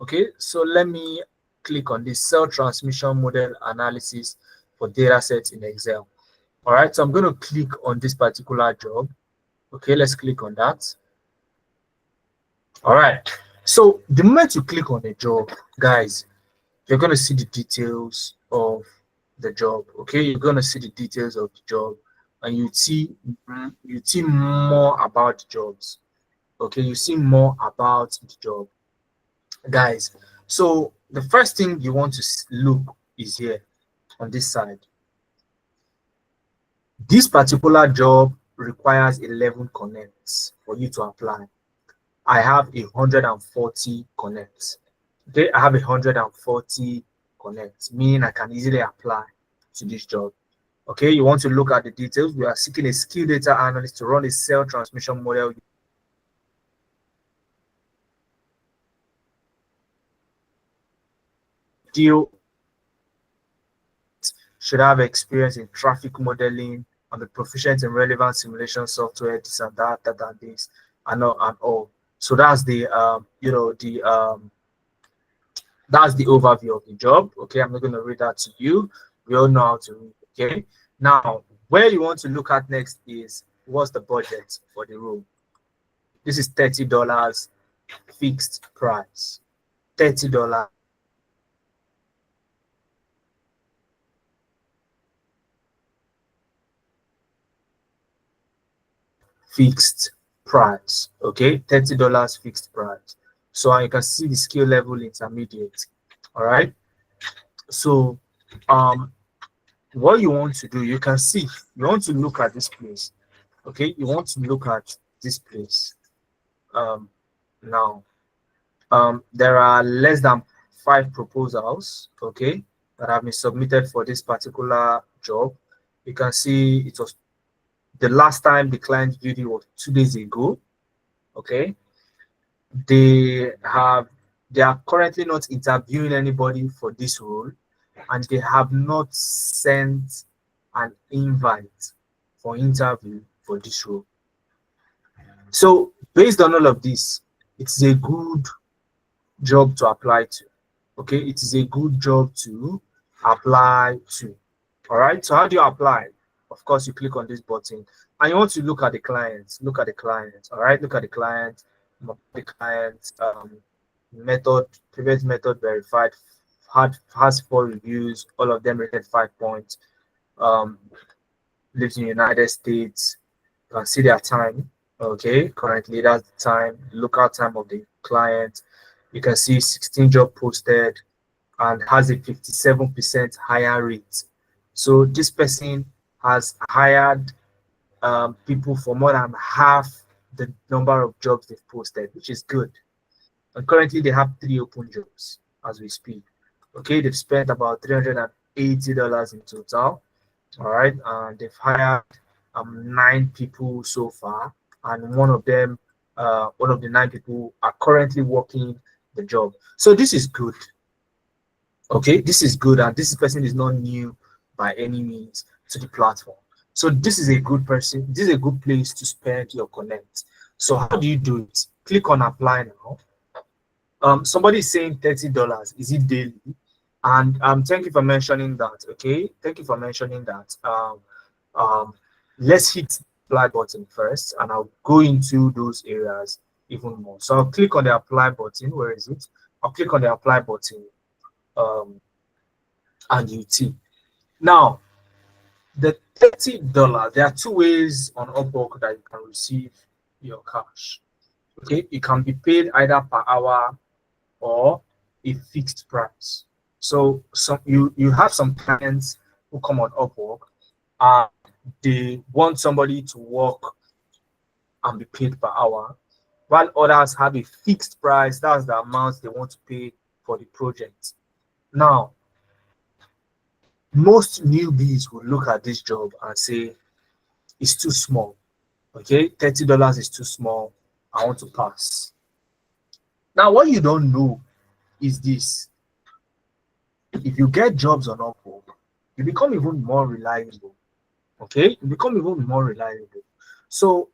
Okay, so let me click on this cell transmission model analysis for data sets in Excel. All right, so I'm going to click on this particular job. Okay, let's click on that. All right, so the moment you click on a job, guys, you're going to see the details of the job. Okay, you're going to see the details of the job, and you see more about the jobs. Okay, you see more about the job, guys. So the first thing you want to look is here on this side. This particular job requires 11 connects for you to apply. I have 140 connects. Okay, I have 140 connects, meaning I can easily apply to this job. Okay, you want to look at the details. We are seeking a skill data analyst to run a cell transmission model. Deal should have experience in traffic modeling and be proficient in relevant simulation software, this and that, and this, and all. So that's the that's the overview of the job. Okay, I'm not going to read that to you. We all know how to read. Okay, now where you want to look at next is what's the budget for the role. This is $30 fixed price. $30. Fixed price. Okay, $30 fixed price. So you can see the skill level intermediate. All right, so what you want to do, you can see, you want to look at this place. Okay, you want to look at this place. Now there are less than 5 proposals, okay, that have been submitted for this particular job. You can see it was the last time the client viewed it was 2 days ago. Okay, they are currently not interviewing anybody for this role, and they have not sent an invite for interview for this role. So based on all of this, it's a good job to apply to. Okay, it is a good job to apply to. All right, so how do you apply? Of course, you click on this button and you want to look at the client. Look at the client. All right, look at the client. Method, previous method verified, has 4 reviews, all of them rated 5 points. Lives in the United States. You can see their time. Okay, currently that's the time, local time of the client. You can see 16 job posted and has a 57% higher rate. So this person has hired people for more than half the number of jobs they've posted, which is good. And currently they have 3 open jobs as we speak. Okay, they've spent about $380 in total. All right, and they've hired 9 people so far, and one of the 9 people are currently working the job. So this is good. Okay, this is good, and this person is not new by any means to the platform. So this is a good person. This is a good place to spend your connect. So how do you do it? Click on apply now. Somebody is saying $30. Is it daily? And thank you for mentioning that. Okay, thank you for mentioning that. Let's hit the apply button first, and I'll go into those areas even more. So I'll click on the apply button. Where is it? I'll click on the apply button. And you see now the $30. There are 2 ways on Upwork that you can receive your cash. Okay, it can be paid either per hour or a fixed price. So you have some clients who come on Upwork and they want somebody to work and be paid per hour, while others have a fixed price. That's the amount they want to pay for the project. Now, most newbies will look at this job and say it's too small. Okay, $30 is too small. I want to pass. Now, what you don't know is this: if you get jobs on Upwork, you become even more reliable. Okay, you become even more reliable. So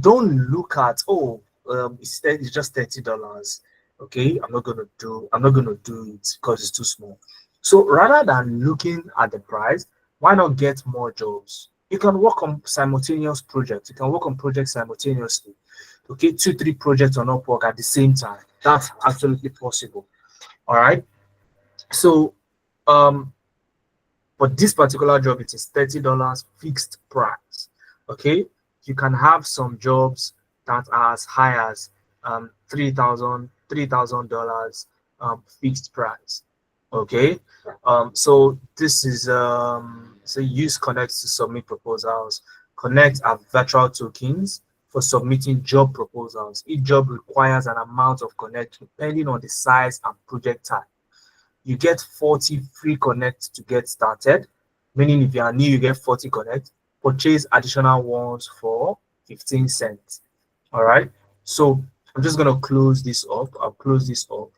don't look at, oh, it's just $30. Okay, I'm not gonna do it because it's too small. So rather than looking at the price, why not get more jobs? You can work on simultaneous projects. You can work on projects simultaneously. Okay, two, three projects on Upwork at the same time. That's absolutely possible. All right. So um for this particular job, it is $30 fixed price. Okay, you can have some jobs that are as high as $3,000 fixed price. Okay, so this is so use Connect to submit proposals. Connect are virtual tokens for submitting job proposals. Each job requires an amount of Connect depending on the size and project type. You get 40 free connect to get started, meaning if you are new, you get 40 connect. Purchase additional ones for 15 cents. All right. So I'm just gonna close this up. I'll close this up.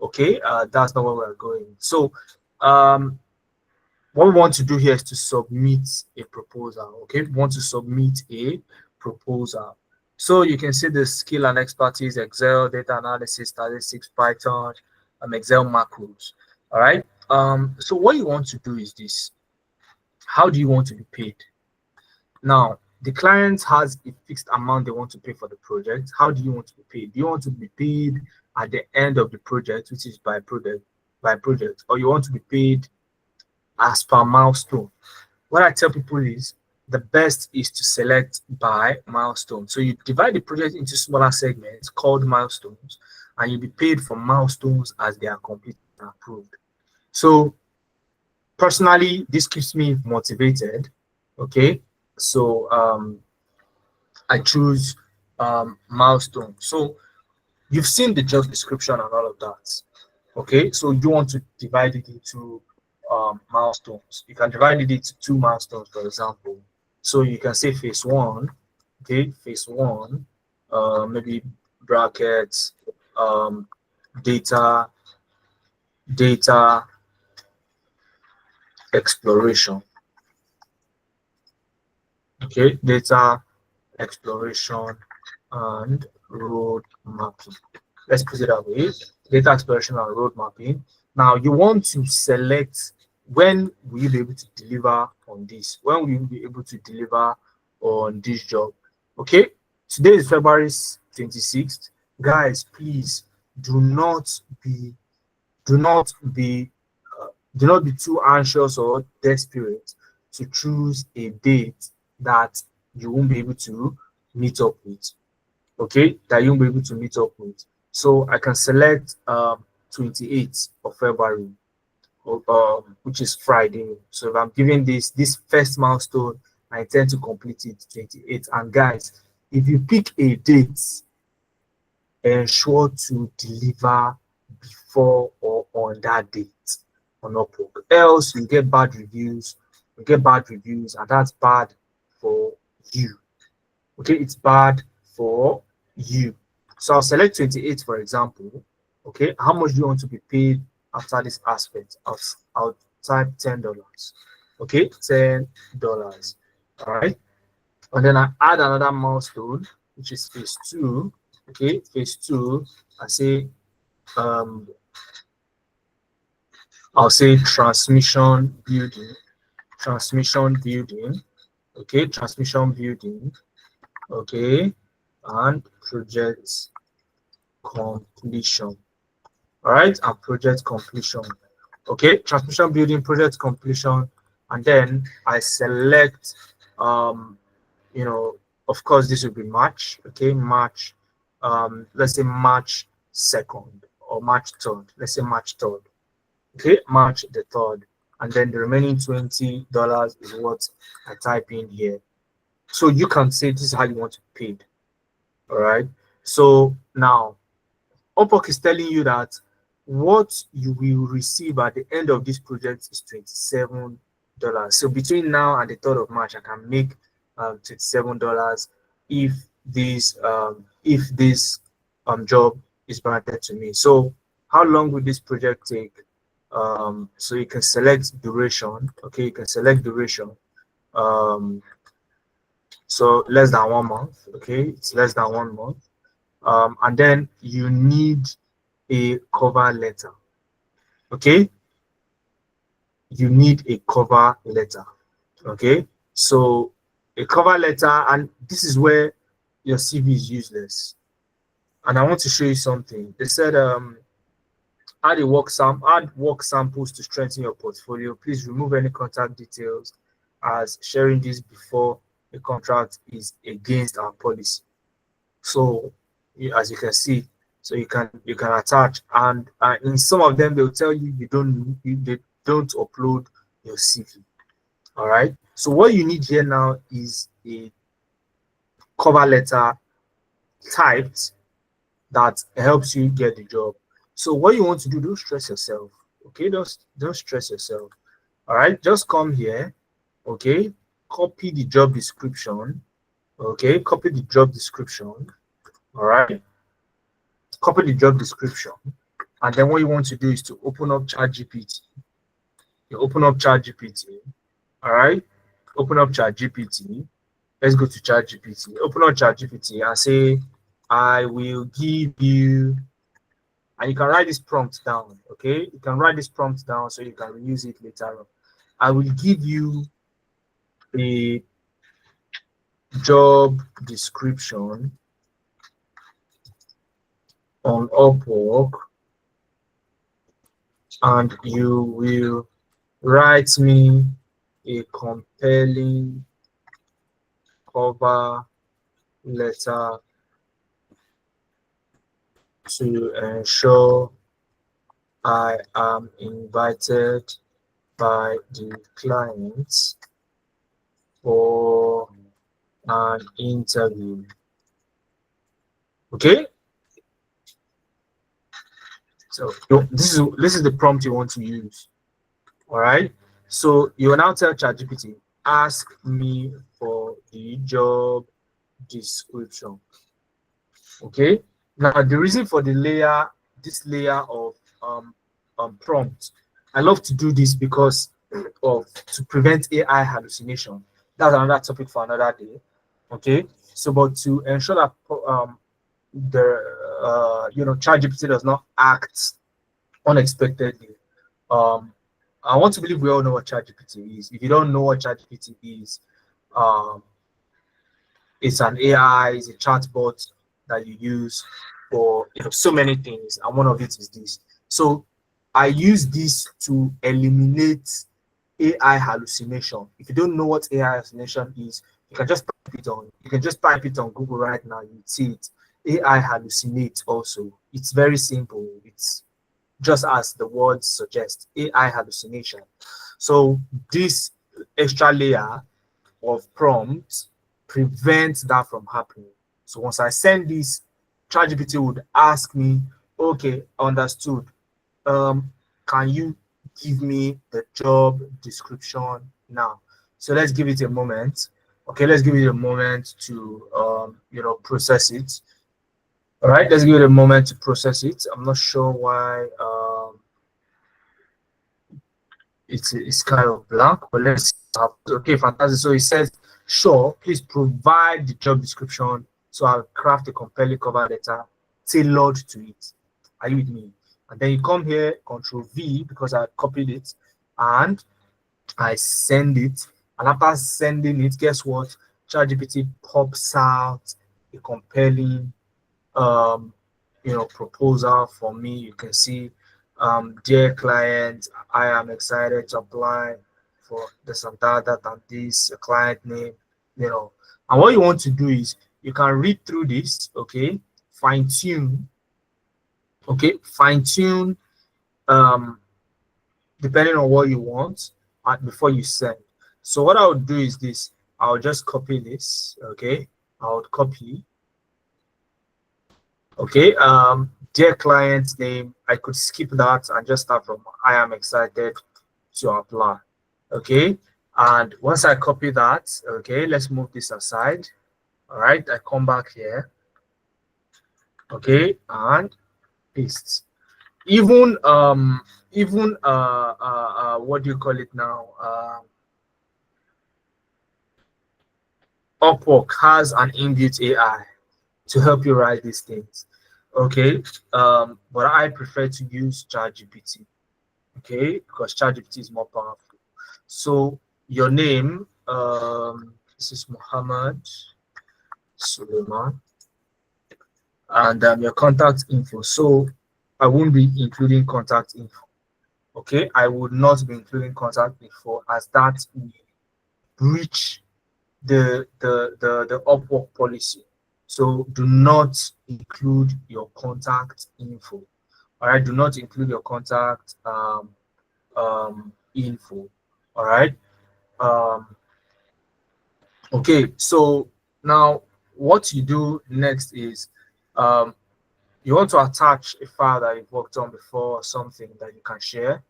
Okay. That's not where we're going. So what we want to do here is to submit a proposal. Okay, we want to submit a proposal. So you can see the skill and expertise: Excel, data analysis, statistics, Python, Excel macros. All right. So what you want to do is this: how do you want to be paid? Now, the client has a fixed amount they want to pay for the project. How do you want to be paid? Do you want to be paid at the end of the project, which is by project, or you want to be paid as per milestone? What I tell people is the best is to select by milestone. So you divide the project into smaller segments called milestones, and you'll be paid for milestones as they are completed and approved. So personally, this keeps me motivated. Okay. So I choose milestone. So you've seen the job description and all of that. Okay, so you want to divide it into milestones. You can divide it into two milestones, for example. So you can say phase one. Okay, phase one, maybe brackets, um, data, data exploration. Okay, data exploration and road mapping. Let's put it that way: data exploration and road mapping. Now you want to select when will you be able to deliver on this? When will you be able to deliver on this job? Okay, today is February 26th. Guys, please do not be do not be do not be too anxious or desperate to choose a date that you won't be able to meet up with. Okay, that you won't be able to meet up with. So I can select 28th of February, which is Friday. So if I'm giving this first milestone, I intend to complete it 28th. And guys, if you pick a date, ensure to deliver before or on that date on Upwork. Else you get bad reviews, and that's bad for you. Okay, it's bad for you. So I'll select 28 for example. Okay, how much do you want to be paid after this aspect? I'll type $10. Okay, $10. All right, and then I add another milestone, which is phase two. Okay, phase two, I say I'll say transmission building. Okay, transmission building. Okay, and project completion. All right, and project completion. Okay, transmission building, project completion, and then I select you know, of course this will be March. Okay, March, let's say March 2nd or March 3rd. Let's say March 3rd. Okay, March the 3rd, and then the remaining $20 is what I type in here. So you can say this is how you want to be paid. All right, so now Upwork is telling you that what you will receive at the end of this project is $27. So between now and the 3rd of March, I can make $27 if this job is granted to me. So how long will this project take? So you can select duration. Okay, you can select duration. So less than 1 month. Okay, it's less than 1 month. And then you need a cover letter. Okay, you need a cover letter. Okay, so a cover letter, and this is where your CV is useless. And I want to show you something. They said add work samples to strengthen your portfolio. Please remove any contact details, as sharing this before a contract is against our policy. So as you can see, so you can attach, and in some of them they'll tell you they don't upload your CV. All right, so what you need here now is a cover letter typed that helps you get the job. So what you want to do, don't stress yourself. Okay, don't stress yourself. All right, just come here. Okay, copy the job description. Okay, copy the job description. All right, copy the job description, and then what you want to do is to open up ChatGPT. You open up ChatGPT. All right, open up ChatGPT. Let's go to ChatGPT. Open up ChatGPT and say, I will give you, and you can write this prompt down. Okay, you can write this prompt down so you can reuse it later on. I will give you a job description on Upwork, and you will write me a compelling cover letter to ensure I am invited by the clients for an interview. Okay, so this is the prompt you want to use. All right, so you will now tell ChatGPT, ask me for the job description. Okay, now the reason for this layer of prompt, I love to do this because to prevent AI hallucination. That's another topic for another day. Okay, so but to ensure that ChatGPT does not act unexpectedly. I want to believe we all know what ChatGPT is. If you don't know what ChatGPT is, um, it's an AI, it's a chatbot that you use for so many things, and one of it is this. So I use this to eliminate AI hallucination. If you don't know what AI hallucination is, you can just type it on. You can just type it on Google right now. You see it. AI hallucinate also. It's very simple. It's just as the word suggests, AI hallucination. So this extra layer of prompt prevents that from happening. So once I send this, ChatGPT would ask me, okay, understood. Can you give me the job description now? So let's give it a moment. Okay, let's give it a moment to process it. All right, let's give it a moment to process it. I'm not sure why it's kind of blank, but let's okay, fantastic. So it says, sure, please provide the job description so I'll craft a compelling cover letter tailored to it. Are you with me? And then you come here, Control V, because I copied it, and I send it. And after sending it, guess what? ChatGPT pops out a compelling proposal for me. You can see, dear client, I am excited to apply for this and that and this client name, and what you want to do is you can read through this, okay, fine tune, um depending on what you want, and before you send. So what I would do is this, I'll just copy this, okay, I would copy. Okay, dear client's name, I could skip that and just start from I am excited to apply. Okay, and once I copy that, okay, let's move this aside. All right, I come back here. Okay, and paste. Even what do you call it now? Upwork has an inbuilt AI to help you write these things. Okay, but I prefer to use ChatGPT. Okay, because ChatGPT is more powerful. So your name, this is Muhammad Suleiman, and your contact info. So I won't be including contact info. Okay, I would not be including contact info as that will breach the Upwork policy. So do not include your contact info. All right, do not include your contact info. All right. Um, okay, so now what you do next is um, you want to attach a file that you've worked on before or something that you can share.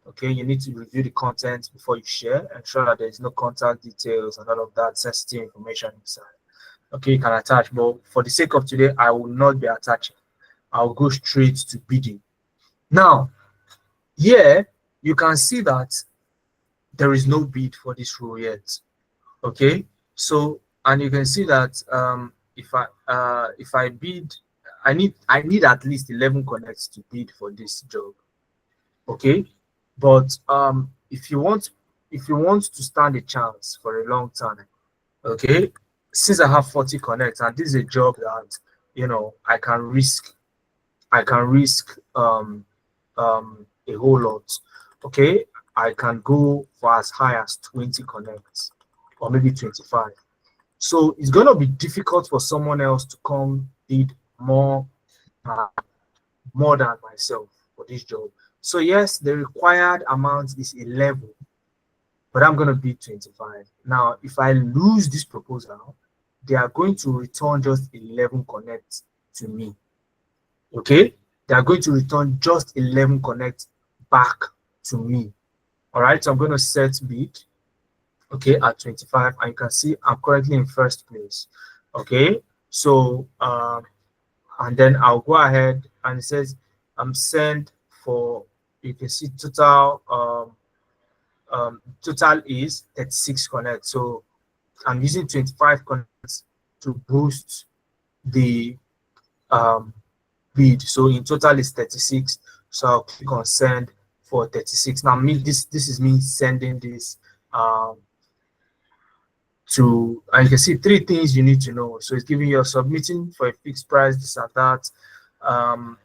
Okay, you need to review the content before you share, ensure that there is no contact details and all of that sensitive information inside. Okay, you can attach, but for the sake of today, I will not be attaching. I'll go straight to bidding. Now, here you can see that there is no bid for this role yet. Okay, so and you can see that if I bid, I need at least 11 connects to bid for this job. Okay, but if you want to stand a chance for a long time, okay, since I have 40 connects and this is a job that I can risk a whole lot. Okay, I can go for as high as 20 connects or maybe 25. So it's going to be difficult for someone else to come bid uh, more than myself for this job. So yes, the required amount is 11, but I'm going to bid 25. Now, if I lose this proposal, they are going to return just 11 connects to me. Okay, they are going to return just 11 connects back to me. All right, so I'm going to set bid, okay, at 25, and you can see I'm currently in first place. Okay, so and then I'll go ahead and it says I'm sent for, you can see total is 36 connects. So I'm using 25 connects to boost the bid. So in total is 36. So I'll click on send for 36. Now this is me sending this to, and you can see three things you need to know. So it's giving you a submitting for a fixed price, this and that.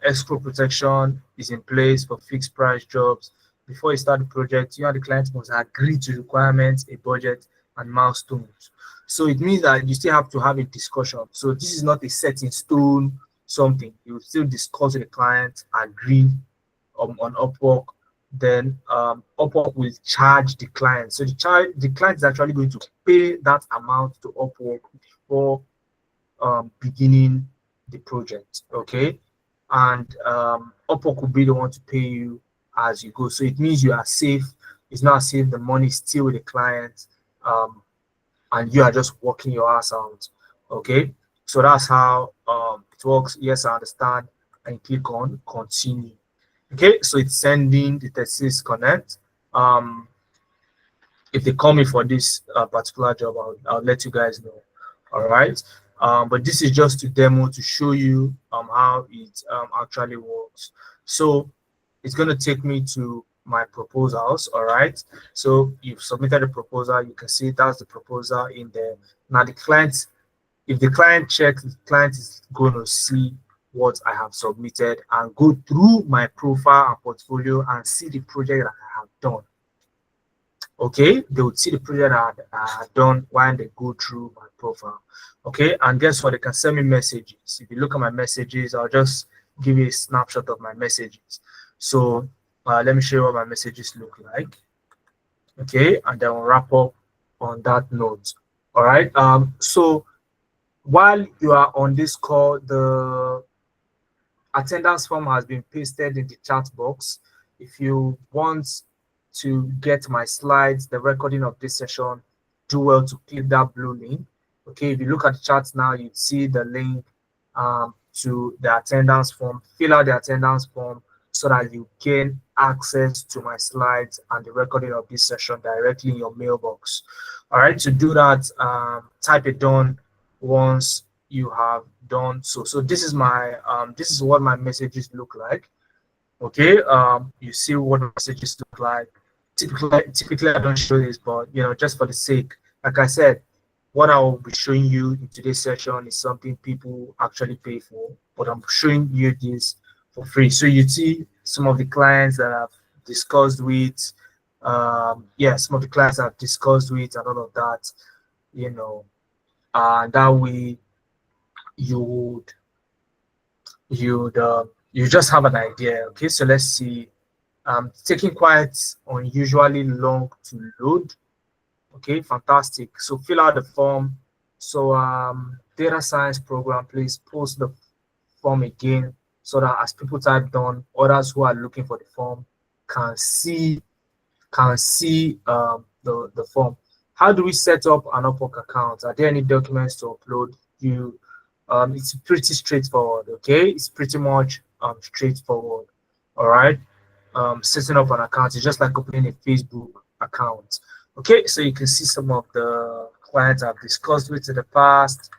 Escrow protection is in place for fixed price jobs. Before you start the project, you and the client must agree to requirements, a budget, and milestones. So it means that you still have to have a discussion. So this is not a set in stone something. You will still discuss with the client, agree on Upwork. Then Upwork will charge the client. So the client is actually going to pay that amount to Upwork before beginning the project. Okay, and Upwork will be the one to pay you as you go. So it means you are safe. It's not safe. The money is still with the client, and you are just working your ass out. Okay, so that's how it works. Yes, I understand. And click on continue. Okay, so it's sending the 36 connect. If they call me for this particular job, I'll let you guys know. All right, but this is just to demo to show you how it actually works. So it's going to take me to my proposals. All right, so you've submitted a proposal. You can see that's the proposal in there. Now the client, if the client checks, the client is going to see what I have submitted and go through my profile and portfolio and see the project that I have done. Okay, they would see the project that I have done while they go through my profile. Okay, and guess what? They can send me messages. If you look at my messages, I'll just give you a snapshot of my messages. So let me show you what my messages look like. Okay, and then we'll wrap up on that note. All right, so while you are on this call, the attendance form has been pasted in the chat box. If you want to get my slides, the recording of this session, do well to click that blue link. Okay, if you look at the chat now, you see the link to the attendance form. Fill out the attendance form so that you gain access to my slides and the recording of this session directly in your mailbox. All right, to do that, type it done once you have done so. So this is my this is what my messages look like. Okay, you see what messages look like. Typically I don't show this, but just for the sake, like I said, what I will be showing you in today's session is something people actually pay for, but I'm showing you this for free. So you see some of the clients that I've discussed with, yeah, some of the clients I've discussed with and all of that, and that way you would you just have an idea. Okay, so let's see. Taking quite unusually long to load. Okay, fantastic. So fill out the form. So data science program, please post the form again so that as people type down, others who are looking for the form can see the form. How do we set up an Upwork account? Are there any documents to upload? It's pretty straightforward. Okay, it's pretty much straightforward. All right. Setting up an account is just like opening a Facebook account. Okay, so you can see some of the clients I've discussed with in the past.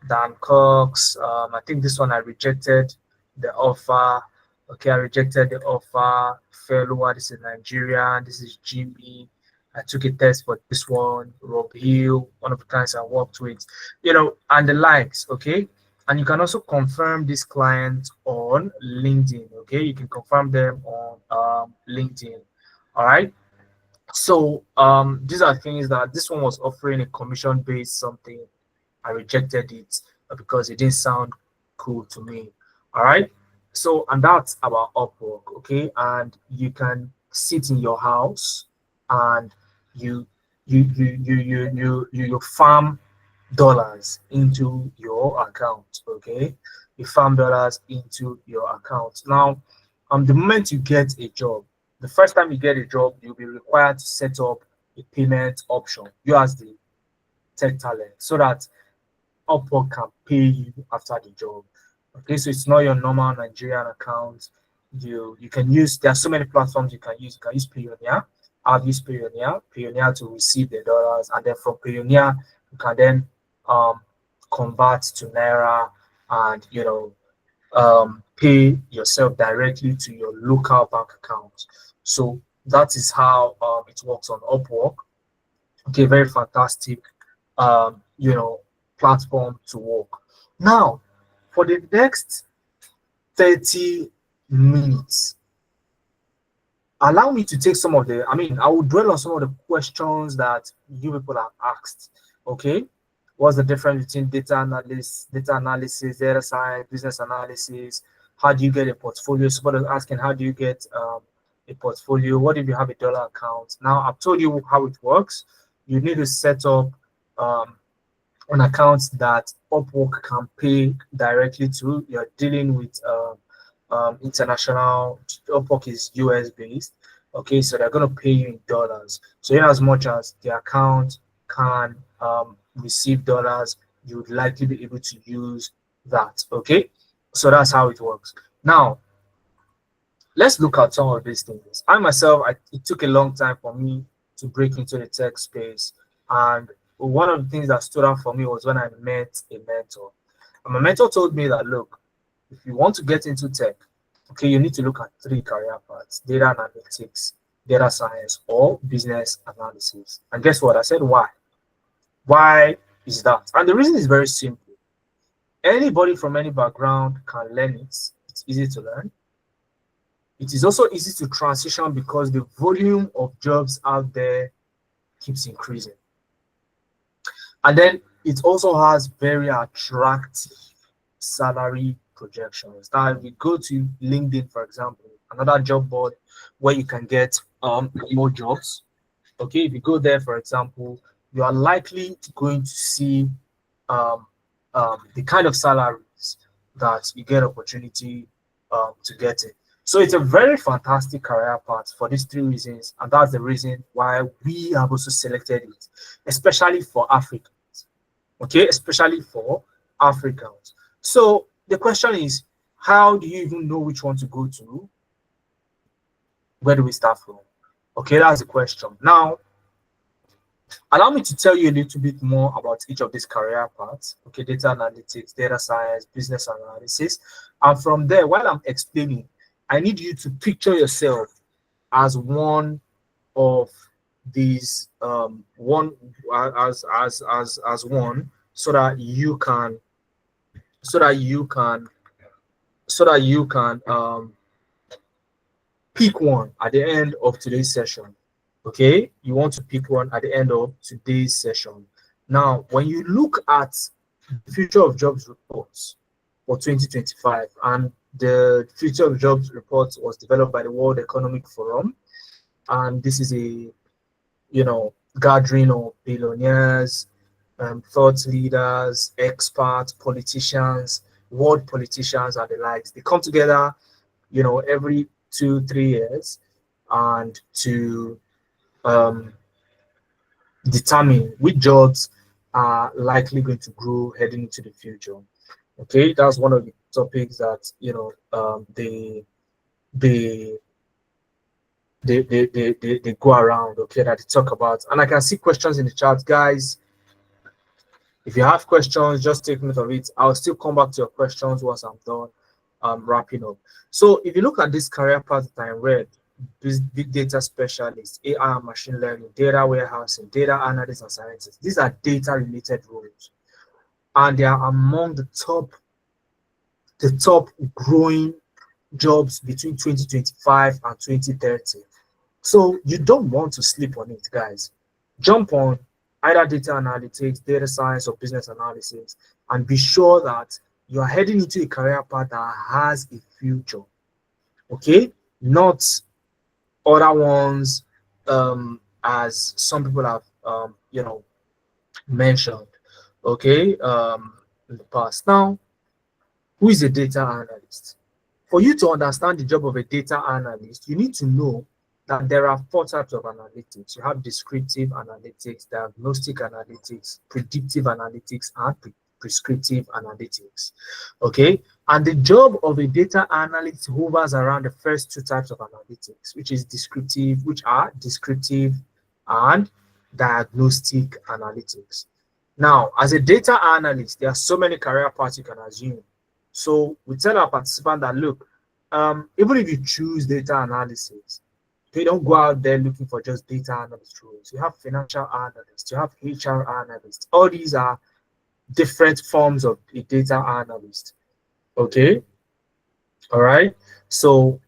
Dan Cox. I think this one I rejected the offer. Okay, I rejected the offer. Felua, this is Nigerian. This is Jimmy. I took a test for this one. Rob Hill, one of the clients I worked with, and the likes. Okay, and you can also confirm this client on LinkedIn. Okay, you can confirm them on LinkedIn. All right. So these are things that this one was offering a commission-based something. I rejected it because it didn't sound cool to me. All right. So and that's about Upwork. Okay, and you can sit in your house and you you farm dollars into your account. Okay, you farm dollars into your account. Now, the moment you get a job, the first time you get a job, you'll be required to set up a payment option. You as the tech talent, so that Upwork can pay you after the job. Okay, so it's not your normal Nigerian account. You can use, there are so many platforms you can use. You can use Payoneer. I've used Payoneer to receive the dollars, and then from Payoneer you can then convert to Naira and pay yourself directly to your local bank account. So that is how it works on Upwork. Okay, very fantastic platform to work. Now, for the next 30 minutes, allow me to take some of the, I will dwell on some of the questions that you people have asked. Okay, what's the difference between data analysis, data science, business analysis? How do you get a portfolio? Somebody asking, how do you get a portfolio? What if you have a dollar account? Now, I've told you how it works. You need to set up an account that Upwork can pay directly to. You're dealing with international. Upwork is US based. Okay, so they're going to pay you in dollars. So in as much as the account can receive dollars, you would likely be able to use that. Okay, so that's how it works. Now, let's look at some of these things. I myself, it took a long time for me to break into the tech space, and one of the things that stood out for me was when I met a mentor. And my mentor told me that, look, if you want to get into tech, okay, you need to look at 3 career paths: data analytics, data science, or business analysis. And guess what? I said, why? Why is that? And the reason is very simple. Anybody from any background can learn it. It's easy to learn. It is also easy to transition because the volume of jobs out there keeps increasing. And then it also has very attractive salary projections. Now, if we go to LinkedIn, for example, another job board where you can get more jobs. Okay, if you go there, for example, you are likely going to see the kind of salaries that you get opportunity to get it. So it's a very fantastic career path for these 3 reasons, and that's the reason why we have also selected it, especially for Africans. Okay, especially for Africans. So the question is, how do you even know which one to go to? Where do we start from? Okay, that's the question. Now, allow me to tell you a little bit more about each of these career paths. Okay, data analytics, data science, business analysis. And from there, while I'm explaining, I need you to picture yourself as one of these one as one, so that you can so that you can so that you can pick one at the end of today's session. Okay, you want to pick one at the end of today's session. Now, when you look at the future of jobs reports for 2025, and the future of jobs report was developed by the World Economic Forum, and this is a gathering of billionaires, thought leaders, experts, politicians, world politicians, and the likes. They come together, every 2-3 years, and to determine which jobs are likely going to grow heading into the future. Okay, that's one of the topics that they go around, okay, that they talk about. And I can see questions in the chat, guys. If you have questions, just take note of it. I'll still come back to your questions once I'm done wrapping up. So if you look at this career path that I read, big data specialist, AI and machine learning, data warehousing, data analyst and scientists, these are data related roles, and they are among the top growing jobs between 2025 and 2030. So you don't want to sleep on it, guys. Jump on either data analytics, data science, or business analysis, and be sure that you are heading into a career path that has a future. Okay, not other ones, as some people have mentioned, okay, in the past. Now, who is a data analyst? For you to understand the job of a data analyst, you need to know that there are 4 types of analytics. You have descriptive analytics, diagnostic analytics, predictive analytics, and prescriptive analytics. Okay, and the job of a data analyst hovers around the first 2 types of analytics, which are descriptive and diagnostic analytics. Now, as a data analyst, there are so many career paths you can assume. So we tell our participants that, look, even if you choose data analysis, they don't go out there looking for just data analyst roles. You have financial analysts, you have HR analysts. All these are different forms of a data analyst. Okay, all right. So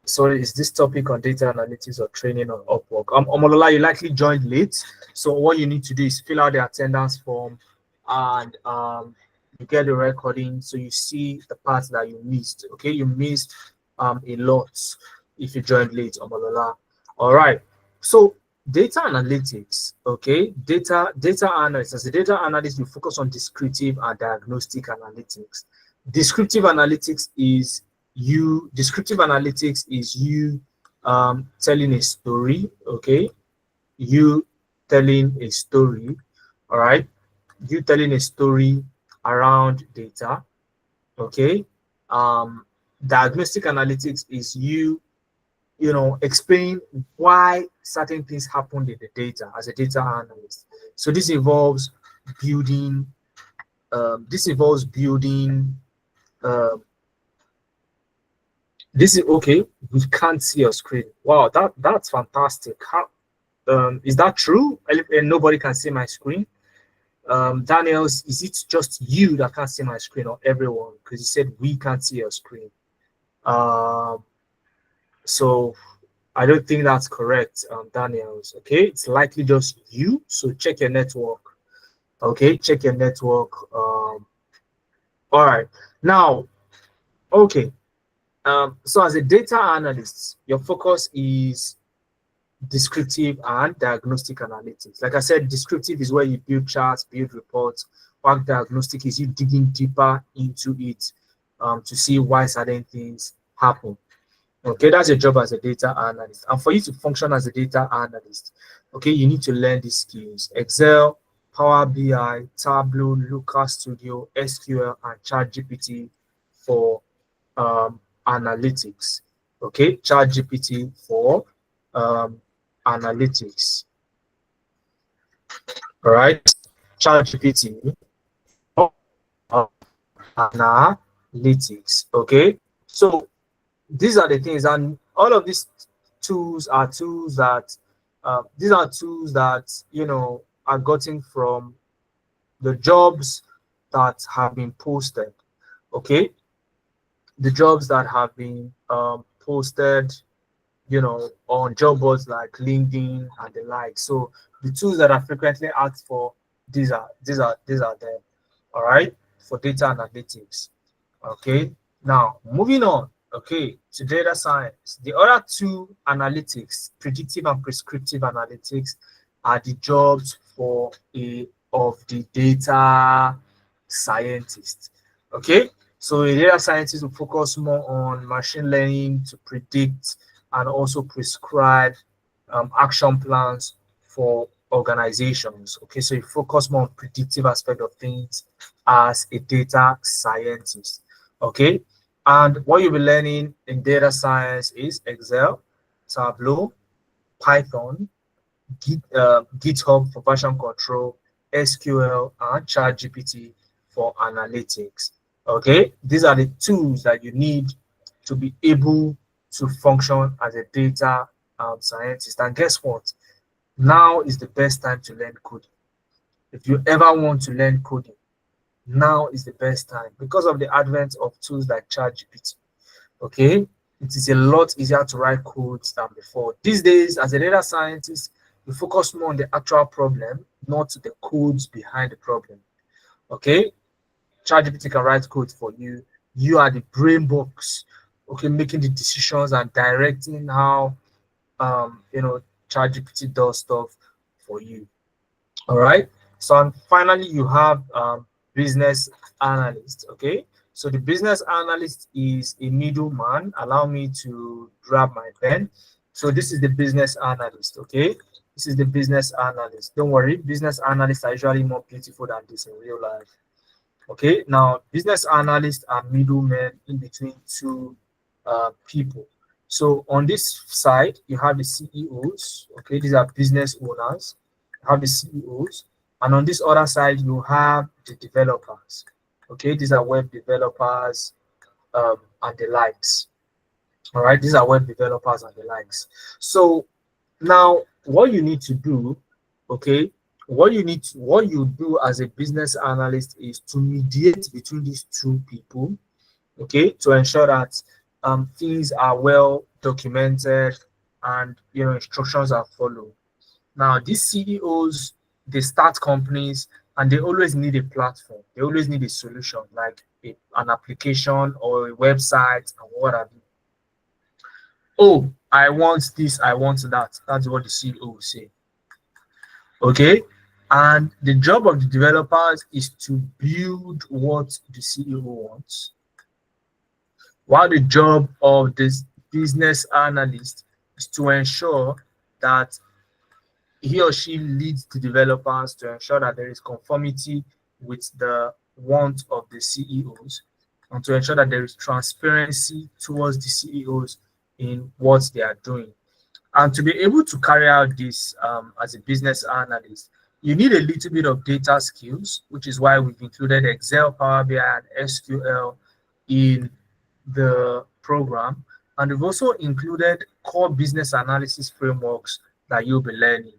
sorry, is this topic on data analytics or training on Upwork? Omolola, you likely joined late, so what you need to do is fill out the attendance form, and you get the recording, so you see the parts that you missed. Okay, you missed a lot if you joined late, Omolola. All right, so data analytics. Okay, data analyst. As a data analyst, you focus on descriptive and diagnostic analytics. Descriptive analytics is you telling a story. Okay, you telling a story. All right, you telling a story around data. Okay, diagnostic analytics is you explain why certain things happened in the data as a data analyst. So this involves building this is okay. We can't see your screen. Wow, that's fantastic. How is that true? And nobody can see my screen. Daniels, is it just you that can't see my screen, or everyone? Because you said we can't see your screen. So I don't think that's correct, Daniels. Okay, it's likely just you. So check your network. Okay, check your network. All right, now, okay. So as a data analyst, your focus is descriptive and diagnostic analytics. Like I said, descriptive is where you build charts, build reports, while diagnostic is you digging deeper into it to see why certain things happen. Okay, that's your job as a data analyst. And for you to function as a data analyst, okay, you need to learn these skills: Excel, Power BI, Tableau, Looker Studio, SQL, and ChatGPT for analytics. Okay, ChatGPT for analytics. All right, ChatGPT for analytics. Okay, so these are the things, and all of these tools are tools that these are tools that are gotten from the jobs that have been posted. Okay, the jobs that have been posted, on job boards like LinkedIn and the like. So the tools that are frequently asked for, these are them. All right, for data analytics. Okay, now moving on. Okay, to data science. The other two analytics, predictive and prescriptive analytics, are the jobs for a of the data scientist. Okay, so a data scientist will focus more on machine learning to predict and also prescribe action plans for organizations. Okay, so you focus more on predictive aspect of things as a data scientist. Okay, and what you'll be learning in data science is Excel, Tableau, Python, GitHub for version control, SQL, and ChatGPT for analytics. Okay, these are the tools that you need to be able to function as a data scientist. And guess what? Now is the best time to learn coding. If you ever want to learn coding, now is the best time because of the advent of tools like ChatGPT. Okay, it is a lot easier to write codes than before. These days, as a data scientist, you focus more on the actual problem, not the codes behind the problem. Okay, ChatGPT can write code for you. You are the brain box, okay, making the decisions and directing how ChatGPT does stuff for you. All right. So and finally, you have business analyst. Okay. So the business analyst is a middleman. Allow me to grab my pen. So this is the business analyst. Okay. This is the business analyst. Don't worry, business analysts are usually more beautiful than this in real life. Okay. Now, business analysts are middlemen in between two people. So on this side, you have the CEOs. Okay. These are business owners. You have the CEOs, and on this other side you have the developers. Okay, these are web developers and the likes. All right, these are web developers and the likes. So now what you need to do, okay, what you do as a business analyst is to mediate between these two people, okay, to ensure that things are well documented and instructions are followed. Now, these CEOs, they start companies and they always need a platform. They always need a solution like an application or a website and what have you. Oh, I want this, I want that. That's what the CEO will say. Okay. And the job of the developers is to build what the CEO wants, while the job of this business analyst is to ensure that he or she leads the developers to ensure that there is conformity with the want of the CEOs and to ensure that there is transparency towards the CEOs in what they are doing. And to be able to carry out this as a business analyst, you need a little bit of data skills, which is why we've included Excel, Power BI, and SQL in the program. And we've also included core business analysis frameworks that you'll be learning.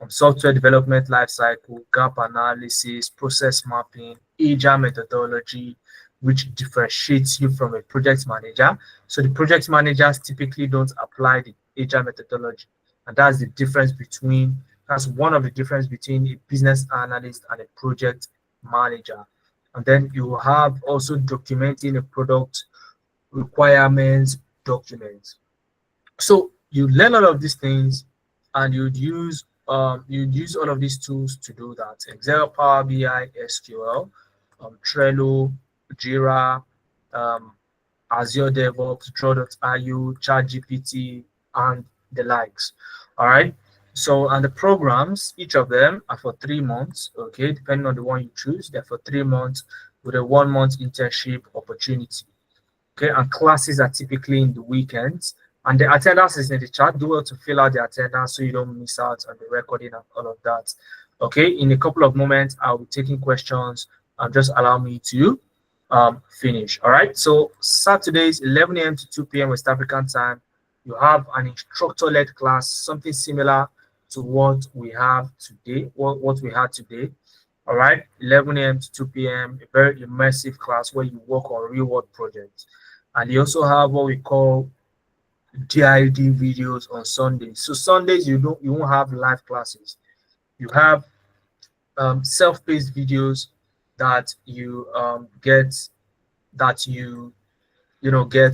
Software development lifecycle, gap analysis, process mapping, agile methodology, which differentiates you from a project manager. So the project managers typically don't apply the agile methodology, and that's one of the difference between a business analyst and a project manager. And then you have also documenting a product requirements document. So you learn all of these things, and you'd use all of these tools to do that. Excel, Power BI, SQL, Trello, Jira, Azure DevOps, Draw.io, ChatGPT, and the likes. All right. So, and the programs, each of them are for 3 months. Okay, depending on the one you choose, they're for 3 months with a 1 month internship opportunity. Okay, and classes are typically in the weekends. And the attendance is in the chat. Do well to fill out the attendance so you don't miss out on the recording and all of that. Okay, in a couple of moments, I'll be taking questions and just allow me to finish. All right, so Saturdays, 11 a.m. to 2 p.m. West African time, you have an instructor-led class, something similar to what we have today, what we had today. All right, 11 a.m. to 2 p.m., a very immersive class where you work on real-world projects. And you also have what we call GID videos on Sundays. So Sundays you won't have live classes. You have self-paced videos that you get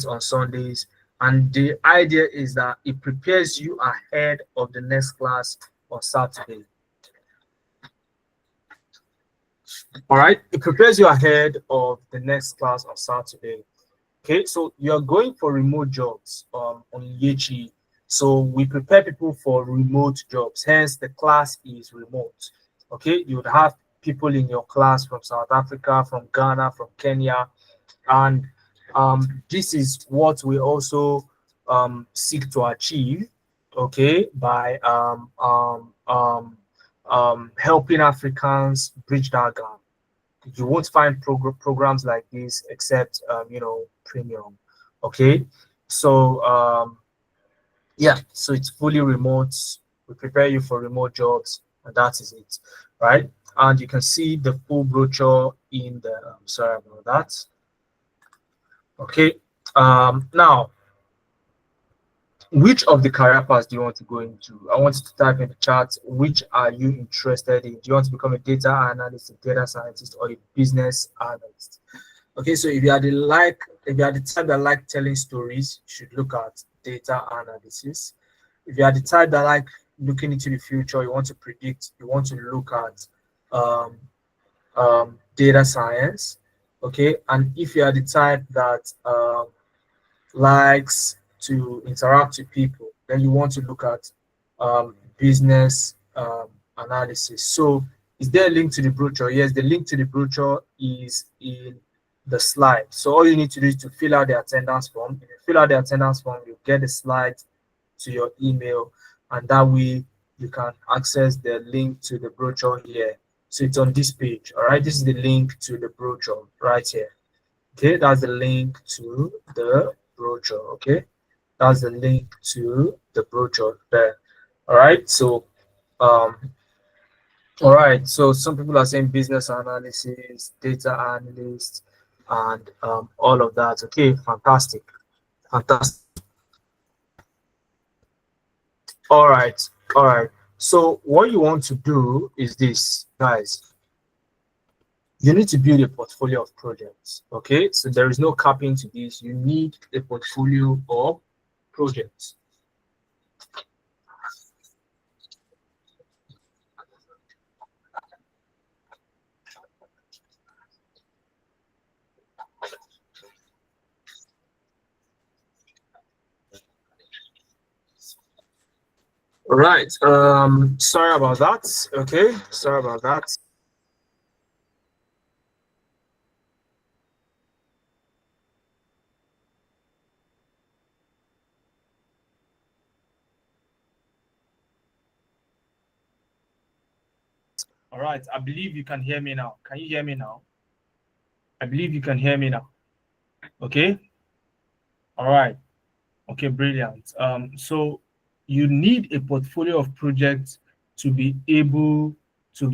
on Sundays. And the idea is that it prepares you ahead of the next class on Saturday. All right, it prepares you ahead of the next class on Saturday. Okay, so you're going for remote jobs on Yechi. So we prepare people for remote jobs, hence the class is remote. Okay, you would have people in your class from South Africa, from Ghana, from Kenya, and this is what we also seek to achieve, okay, by helping Africans bridge that gap. You won't find programs like this except premium. Okay, so yeah, so it's fully remote. We prepare you for remote jobs, and that is it, right? And you can see the full brochure in the sorry about that. Okay, now which of the career paths do you want to go into? I want you to type in the chat, which are you interested in? Do you want to become a data analyst, a data scientist, or a business analyst? Okay, so if you are the type that like telling stories, you should look at data analysis. If you are the type that like looking into the future, you want to predict, you want to look at data science. Okay, and if you are the type that likes to interact with people, then you want to look at business analysis. So is there a link to the brochure? Yes, the link to the brochure is in the slide. So all you need to do is to fill out the attendance form. If you fill out the attendance form, you get the slide to your email, and that way you can access the link to the brochure here. So it's on this page. All right, this is the link to the brochure right here. Okay, that's the link to the brochure. Okay, that's the link to the brochure there. All right, so all right, so some people are saying business analysis, data analyst, and all of that. Okay, fantastic. All right. So what you want to do is this, guys. You need to build a portfolio of projects. Okay, so there is no capping to this. You need a portfolio of projects. Right. Sorry about that. Okay, sorry about that. All right, I believe you can hear me now. Can you hear me now? I believe you can hear me now. Okay. All right. Okay, brilliant. So you need a portfolio of projects to be able to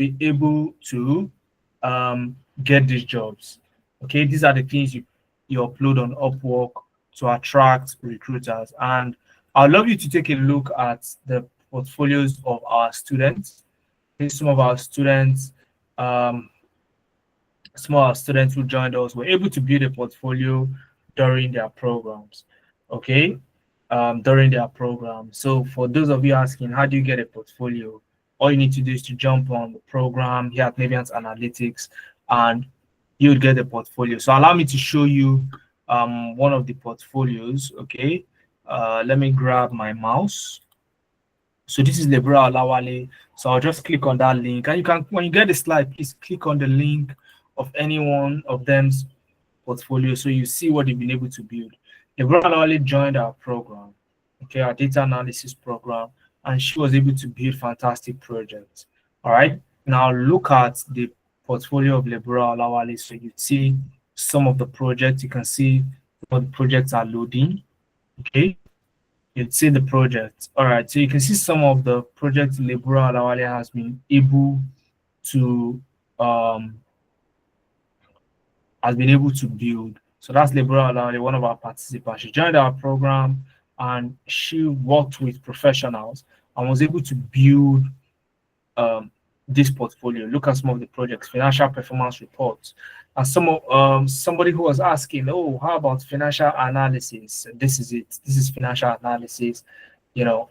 get these jobs. Okay, these are the things you upload on Upwork to attract recruiters. And I'd love you to take a look at the portfolios of our students. Some of our students, who joined us were able to build a portfolio during their programs. Okay, during their program. So for those of you asking, how do you get a portfolio? All you need to do is to jump on the program here at Naviance Analytics, and you would get a portfolio. So allow me to show you one of the portfolios. Okay, let me grab my mouse. So this is Lebra Alawale. So I'll just click on that link, and you can, when you get the slide, please click on the link of any one of them's portfolio so you see what they've been able to build. Deborah Lawley joined our program, okay, our data analysis program, and she was able to build fantastic projects. All right. Now look at the portfolio of Deborah Lawley. So you see some of the projects. You can see what the projects are loading. Okay. You'd see the project. All right. So you can see some of the projects Deborah Lawley has been able to um, build. So that's Deborah Lawley, one of our participants. She joined our program and she worked with professionals and was able to build um, this portfolio. Look at some of the projects, financial performance reports. And somebody who was asking, oh, how about financial analysis? This is it. This is financial analysis,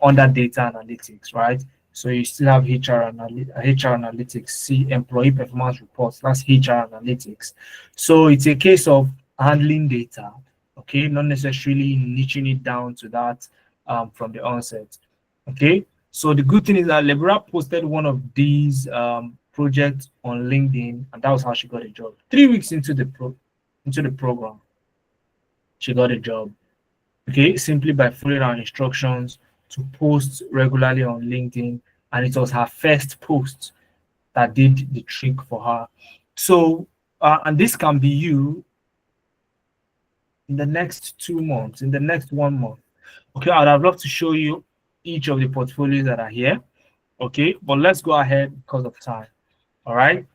under data analytics, right? So you still have HR analytics, see employee performance reports. That's HR analytics. So it's a case of handling data, okay, not necessarily niching it down to that from the onset, okay. So the good thing is that Lebra posted one of these projects on LinkedIn, and that was how she got a job. 3 weeks into the program, she got a job. Okay, simply by following our instructions to post regularly on LinkedIn, and it was her first post that did the trick for her. So, and this can be you in the next 2 months, in the next 1 month. Okay, I'd have loved to show you each of the portfolios that are here. Okay, but let's go ahead because of time. All right.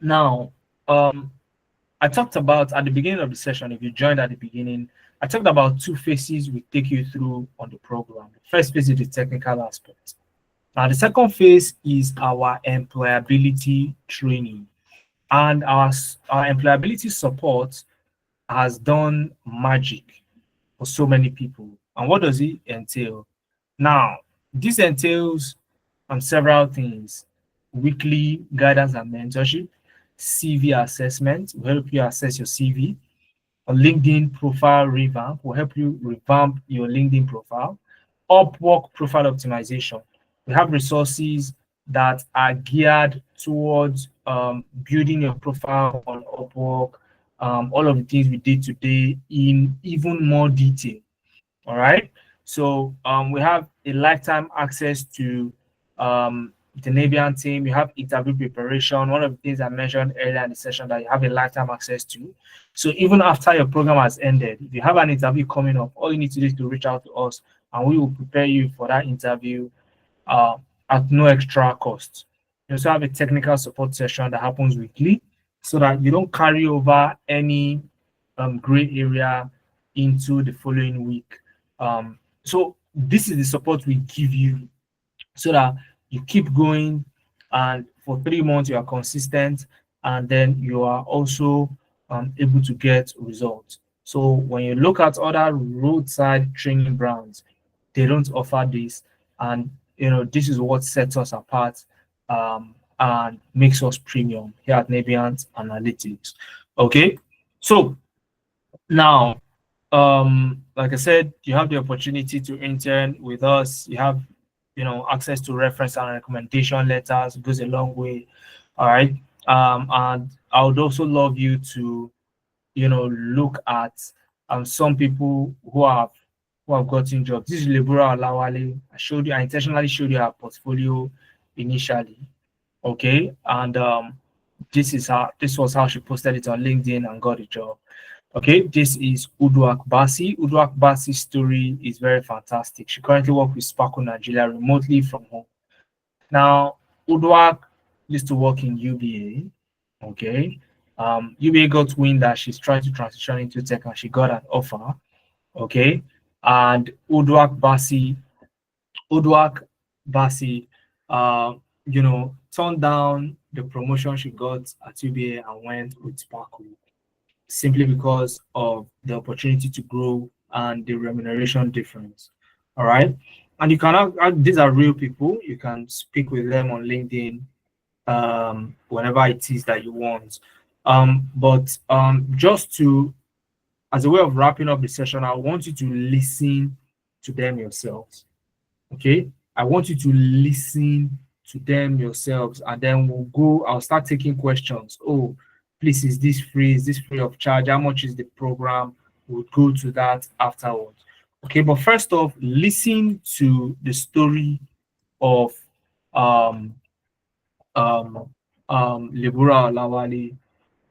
Now, I talked about at the beginning of the session, if you joined at the beginning, I talked about 2 phases we take you through on the program. The first phase is the technical aspect. Now, the second phase is our employability training. And our employability support has done magic for so many people. And what does it entail? Now, this entails several things: weekly guidance and mentorship, CV assessment will help you assess your CV, a LinkedIn profile revamp will help you revamp your LinkedIn profile, Upwork profile optimization. We have resources that are geared towards building your profile on Upwork, all of the things we did today in even more detail. All right. So we have a lifetime access to the Navian team. You have interview preparation. One of the things I mentioned earlier in the session that you have a lifetime access to. So even after your program has ended, if you have an interview coming up, all you need to do is to reach out to us and we will prepare you for that interview uh, at no extra cost. You also have a technical support session that happens weekly so that you don't carry over any gray area into the following week. So this is the support we give you so that you keep going, and for 3 months you are consistent, and then you are also able to get results. So when you look at other roadside training brands, they don't offer this, and this is what sets us apart and makes us premium here at Navient Analytics. Okay, so now like I said, you have the opportunity to intern with us. You have access to reference and recommendation letters. It goes a long way. All right. And I would also love you to look at some people who have gotten jobs. This is Lebura Alawale. I intentionally showed you her portfolio initially. Okay, and this was how she posted it on LinkedIn and got a job. Okay, this is Uduak Basi. Uduak Basi's story is very fantastic. She currently works with Sparkle Nigeria remotely from home. Now, Uduak used to work in UBA. Okay, UBA got wind that she's trying to transition into tech and she got an offer. Okay, and Uduak Basi, turned down the promotion she got at UBA and went with Sparkle, simply because of the opportunity to grow and the remuneration difference. All right. And you can, these are real people. You can speak with them on LinkedIn whenever it is that you want. But just to, as a way of wrapping up the session, I want you to listen to them yourselves. Okay. I want you to listen to them yourselves, and then I'll start taking questions. Oh, please, is this free? Is this free of charge? How much is the program? We'll go to that afterwards. Okay, but first off, listen to the story of Lebura Olawale.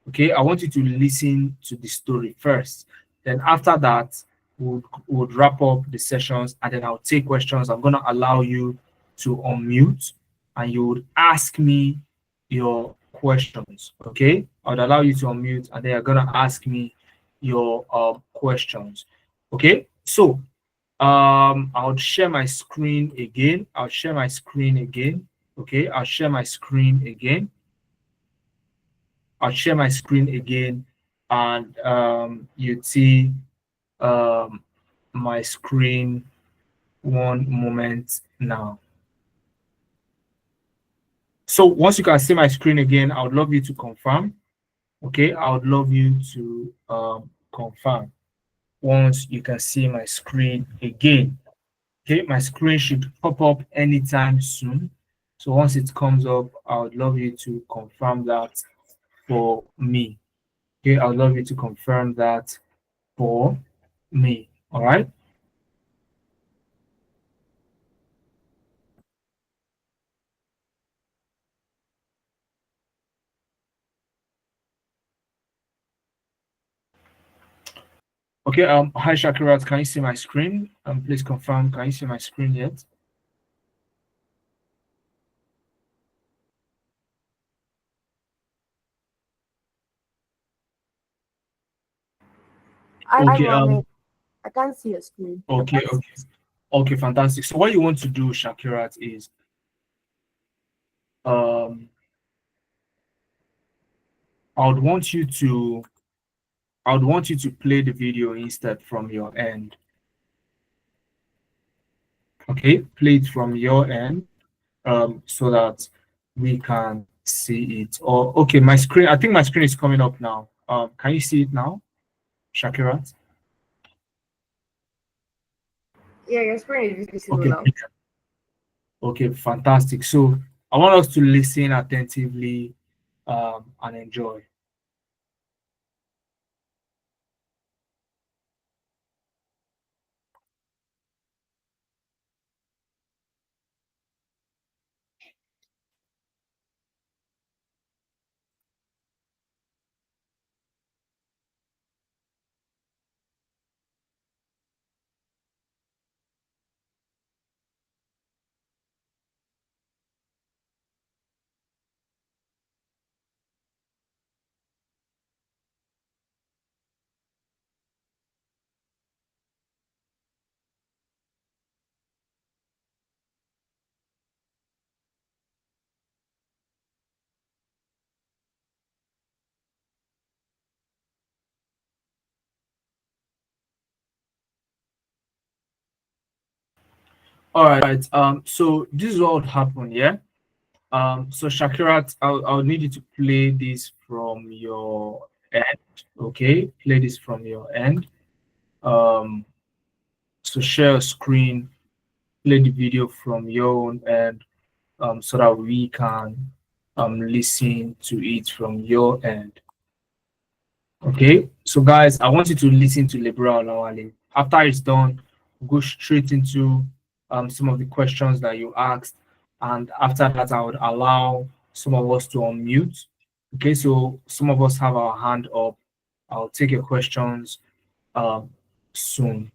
Okay, I want you to listen to the story first. Then after that, we'll wrap up the sessions, and then I'll take questions. I'm gonna allow you to unmute, and you would ask me your questions. Okay, I would allow you to unmute, and then you're gonna ask me your questions. Okay, so I'll share my screen again. I'll share my screen again. Okay, I'll share my screen again. I'll share my screen again, and you see my screen. One moment now. So once you can see my screen again, I would love you to confirm. Okay, I would love you to confirm once you can see my screen again. Okay, my screen should pop up anytime soon. So once it comes up, I would love you to confirm that for me. Okay, I would love you to confirm that for me. All right. Okay, hi Shakirat, can you see my screen? Please confirm, can you see my screen yet? Okay, I can't see your screen. Okay, fantastic. So what you want to do, Shakirat, is I would want you to play the video instead from your end. Okay, play it from your end, so that we can see it. Or okay, my screen. I think my screen is coming up now. Can you see it now, Shakirat? Yeah, your screen is visible Okay. now. Okay, fantastic. So I want us to listen attentively and enjoy. All right. So this is what would happen, yeah. So Shakirat, I'll need you to play this from your end. Okay, play this from your end. So share a screen, play the video from your own end, so that we can listen to it from your end. Okay, so guys, I want you to listen to Lebra Olawale. After it's done, go straight into some of the questions that you asked, and after that, I would allow some of us to unmute. Okay, so some of us have our hand up. I'll take your questions soon.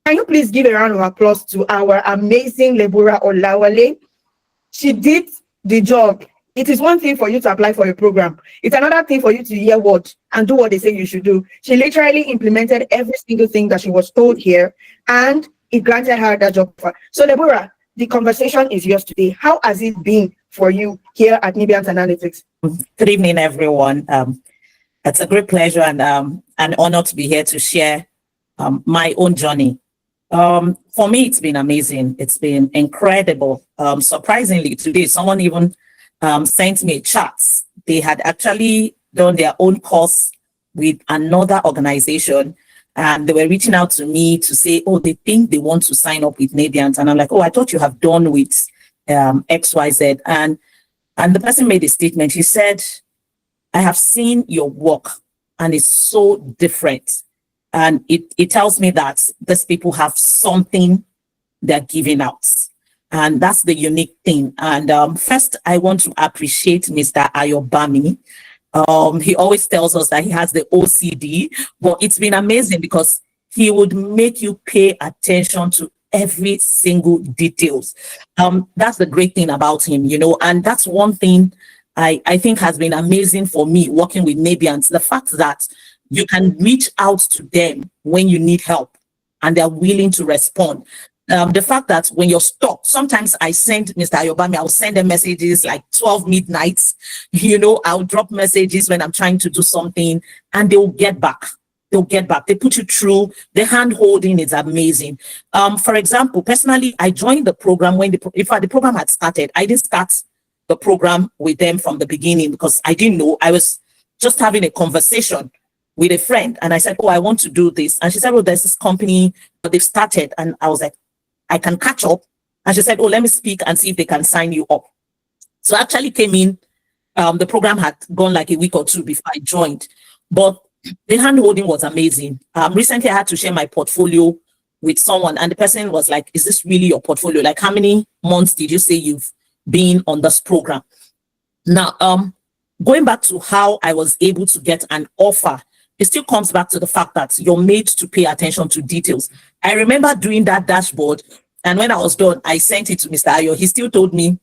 Can you please give a round of applause to our amazing Lebura Olawale? She did the job. It is one thing for you to apply for a program. It's another thing for you to hear what and do what they say you should do. She literally implemented every single thing that she was told here, and it granted her that job. So Lebura, the conversation is yours today. How has it been for you here at Nibians Analytics? Good evening, everyone. It's a great pleasure and an honor to be here to share my own journey. For me, it's been amazing. It's been incredible. Surprisingly, today, someone even sent me chats. They had actually done their own course with another organization, and they were reaching out to me to say, oh, they think they want to sign up with Nadiant. And I'm like, oh, I thought you have done with XYZ. And the person made a statement. He said, I have seen your work and it's so different. And it tells me that these people have something they're giving out. And that's the unique thing. And first, I want to appreciate Mr. Ayobami. He always tells us that he has the OCD, but it's been amazing because he would make you pay attention to every single details. That's the great thing about him, you know, and that's one thing I think has been amazing for me working with Nabians. The fact that you can reach out to them when you need help and they're willing to respond. The fact that when you're stuck, sometimes I send Mr. Ayobami, I'll send them messages like 12 midnights, you know, I'll drop messages when I'm trying to do something and they'll get back. They'll get back. They put you through. The hand holding is amazing. For example, personally, I joined the program when the program had started. I didn't start the program with them from the beginning because I didn't know. I was just having a conversation with a friend and I said, oh, I want to do this. And she said, oh, there's this company, but they've started. And I was like, I can catch up. And she said, oh, let me speak and see if they can sign you up. So I actually came in. The program had gone like a week or two before I joined, but the hand holding was amazing. Recently, I had to share my portfolio with someone and the person was like, is this really your portfolio? Like, how many months did you say you've been on this program? Now, going back to how I was able to get an offer, it still comes back to the fact that you're made to pay attention to details. I remember doing that dashboard, and when I was done, I sent it to Mr. Ayo. He still told me,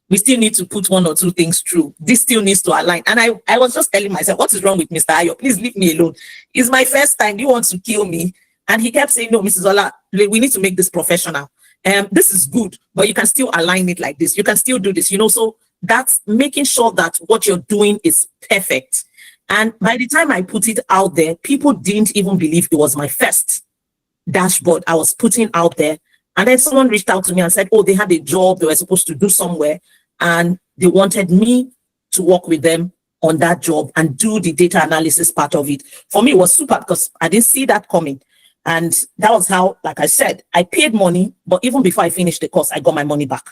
we still need to put one or two things through. This still needs to align. And I was just telling myself, what is wrong with Mr. Ayo? Please leave me alone. It's my first time. Do you want to kill me? And he kept saying, no, Mrs. Ola, we need to make this professional. This is good, but you can still align it like this. You can still do this, you know, so that's making sure that what you're doing is perfect. And by the time I put it out there, people didn't even believe it was my first dashboard I was putting out there. And then someone reached out to me and said, oh, they had a job they were supposed to do somewhere, and they wanted me to work with them on that job and do the data analysis part of it. For me, it was super because I didn't see that coming. And that was how, like I said, I paid money, but even before I finished the course, I got my money back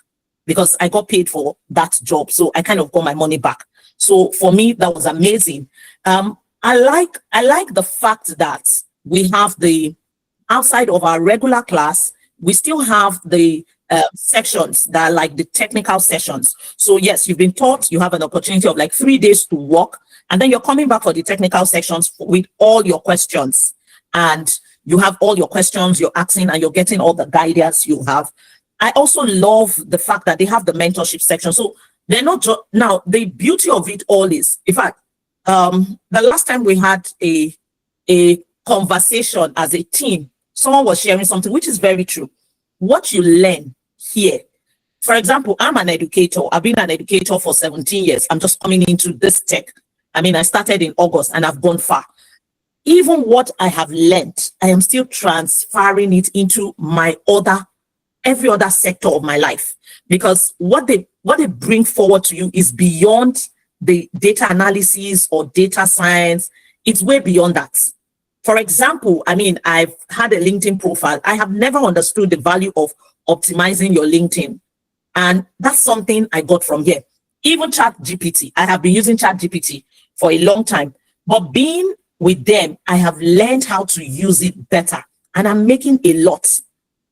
because I got paid for that job. So I kind of got my money back. So for me, that was amazing. I like the fact that we have the, outside of our regular class, we still have the sections that are like the technical sessions. So yes, you've been taught, you have an opportunity of like 3 days to work, and then you're coming back for the technical sections with all your questions. And you have all your questions you're asking and you're getting all the guidance you have. I also love the fact that they have the mentorship section. So they're not just, now the beauty of it all is, in fact, the last time we had a conversation as a team, someone was sharing something, which is very true. What you learn here, for example, I'm an educator. I've been an educator for 17 years. I'm just coming into this tech. I mean, I started in August and I've gone far. Even what I have learned, I am still transferring it into my every other sector of my life, because what they bring forward to you is beyond the data analysis or data science. It's way beyond that. For example, I mean, I've had a LinkedIn profile. I have never understood the value of optimizing your LinkedIn. And that's something I got from here. Even ChatGPT, I have been using ChatGPT for a long time, but being with them, I have learned how to use it better. And I'm making a lot,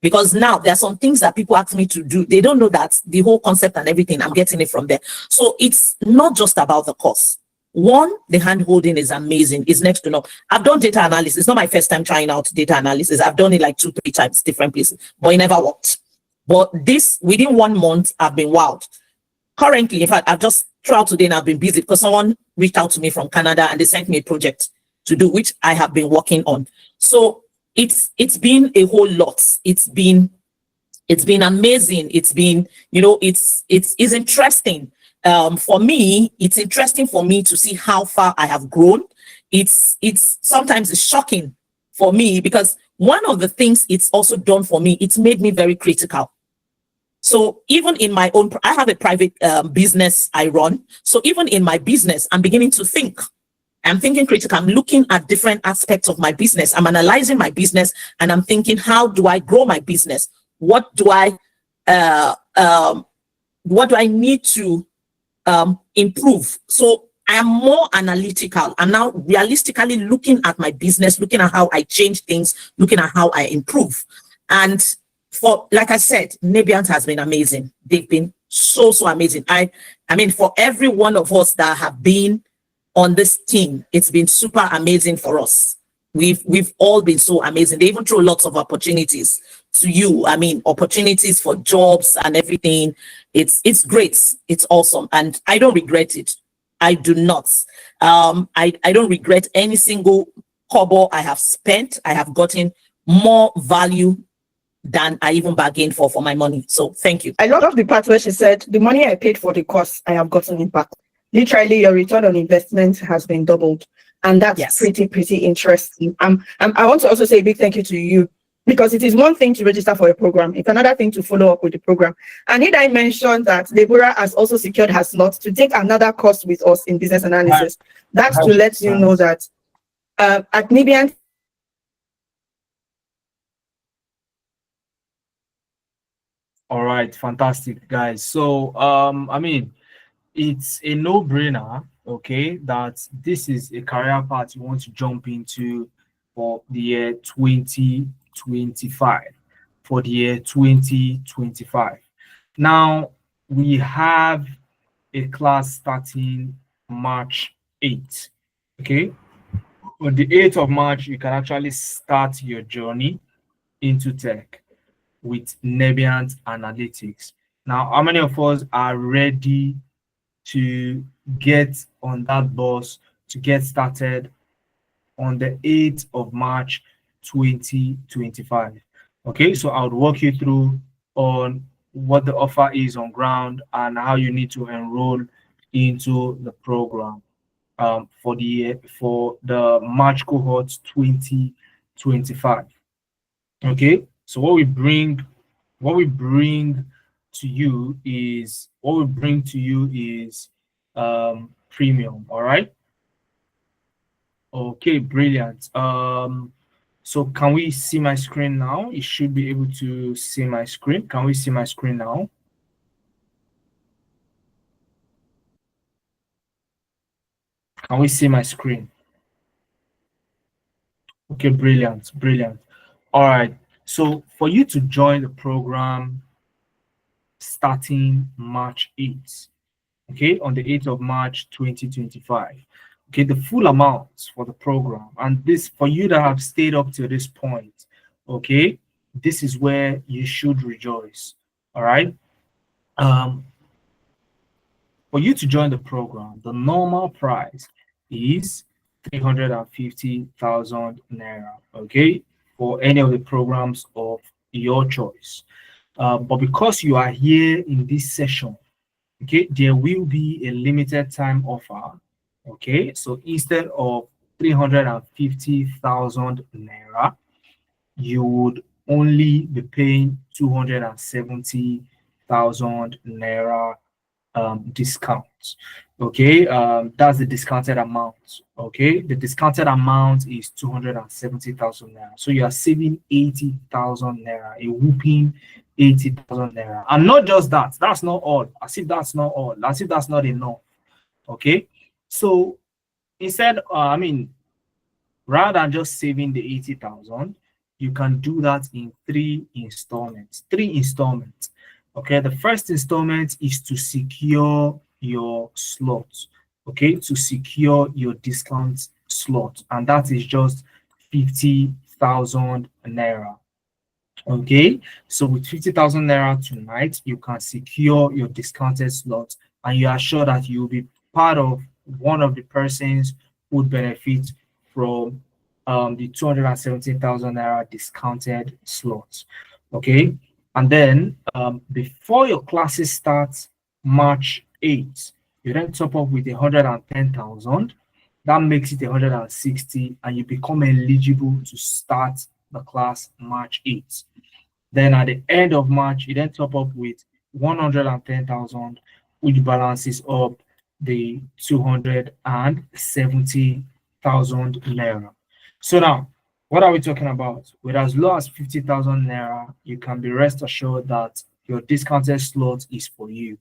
because now there are some things that people ask me to do. They don't know that the whole concept and everything, I'm getting it from there. So it's not just about the course. One, the hand holding is amazing. It's next to no. I've done data analysis. It's not my first time trying out data analysis. I've done it like 2-3 times, different places, but it never worked. But this, within 1 month, I've been wowed. Currently, in fact, I've just throughout today and I've been busy because someone reached out to me from Canada and they sent me a project to do, which I have been working on. So it's been a whole lot. It's been amazing. It's been, you know, it's interesting. For me, it's interesting for me to see how far I have grown. It's sometimes it's shocking for me, because one of the things it's also done for me, it's made me very critical. So even in my own, I have a private business I run. So even in my business, I'm beginning to think, I'm thinking critical. I'm looking at different aspects of my business. I'm analyzing my business, and I'm thinking, how do I grow my business? What do I need to improve? So I am more analytical. I'm now realistically looking at my business, looking at how I change things, looking at how I improve. And for, like I said, Nebiant has been amazing. They've been so amazing. I mean, for every one of us that have been on this team, it's been super amazing for us. We've all been so amazing. They even throw lots of opportunities to you. I mean, opportunities for jobs and everything. It's great. It's awesome. And I don't regret it. I do not. I don't regret any single kobo I have spent. I have gotten more value than I even bargained for my money. So thank you. I love the part where she said, the money I paid for the course, I have gotten it back. Literally, your return on investment has been doubled. And that's Yes. pretty interesting. I want to also say a big thank you to you, because it is one thing to register for a program. It's another thing to follow up with the program. And need I mention that Deborah has also secured her slot to take another course with us in business analysis. That's to let you know that at Nibian. All right, fantastic, guys. So, I mean, it's a no-brainer, okay, that this is a career path you want to jump into for the year 2025. For the year 2025. Now, we have a class starting March 8th, okay? On the 8th of March, you can actually start your journey into tech with Nebiant Analytics. Now, how many of us are ready to get on that bus to get started on the 8th of March 2025? Okay, so I would walk you through on what the offer is on ground and how you need to enroll into the program for the March cohort 2025. Okay, so what we bring to you is premium. All right. Okay, brilliant. So can we see my screen now? You should be able to see my screen. Can we see my screen now? Can we see my screen? Okay, brilliant. All right. So for you to join the program starting March 8th, okay, on the 8th of March 2025, okay, the full amount for the program, and this for you that have stayed up to this point, okay, this is where you should rejoice. All right. For you to join the program, the normal price is 350,000 naira, okay, for any of the programs of your choice. But because you are here in this session, okay, there will be a limited time offer. Okay, so instead of 350,000 naira, you would only be paying 270,000 naira discount. Okay, that's the discounted amount. Okay, the discounted amount is 270,000 naira. So you are saving 80,000 naira, a whooping 80,000 naira. And not just that, that's not all. As if that's not all, as if that's not enough. Okay, so instead, rather than just saving the 80,000, you can do that in 3 installments. 3 installments. Okay, the first installment is to secure your slot. Okay, to secure your discount slot, and that is just 50,000 naira. Okay, so with 50,000 naira tonight, you can secure your discounted slot, and you are sure that you will be part of one of the persons who would benefit from the 217,000 naira discounted slots. Okay, and then before your classes start March 8th, you then top up with 110,000. That makes it 160, and you become eligible to start the class March 8th. Then at the end of March, you then top up with 110,000, which balances up the 270,000 naira. So now, what are we talking about? With as low as 50,000 naira, you can be rest assured that your discounted slot is for you.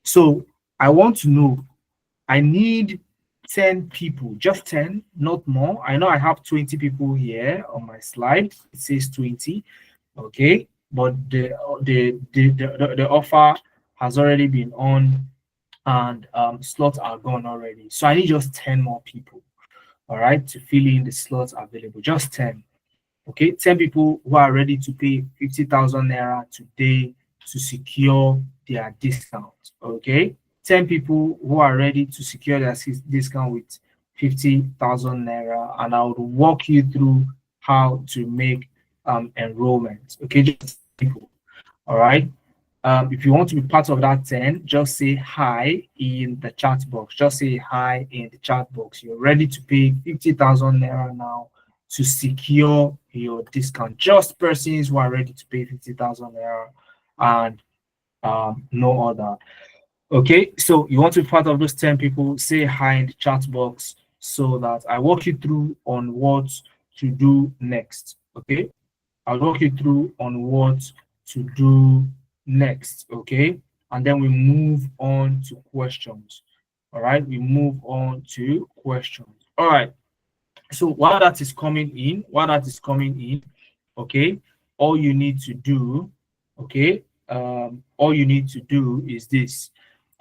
So I want to know, I need 10 people, just 10, not more. I know I have 20 people here on my slide. It says 20, okay? But the offer has already been on, and slots are gone already. So I need just 10 more people, all right, to fill in the slots available. Just 10. Okay, 10 people who are ready to pay 50,000 naira today to secure their discount. Okay, 10 people who are ready to secure their discount with 50,000 naira, and I would walk you through how to make enrollment. Okay, just people. All right. If you want to be part of that 10, just say hi in the chat box. Just say hi in the chat box. You're ready to pay 50,000 naira now to secure your discount. Just persons who are ready to pay 50,000 naira and no other. Okay, so you want to be part of those 10 people, say hi in the chat box so that I walk you through on what to do next. Okay, I'll walk you through on what to do next. Okay, and then we move on to questions. All right, we move on to questions. All right, so while that is coming in, okay, all you need to do, okay, all you need to do is this.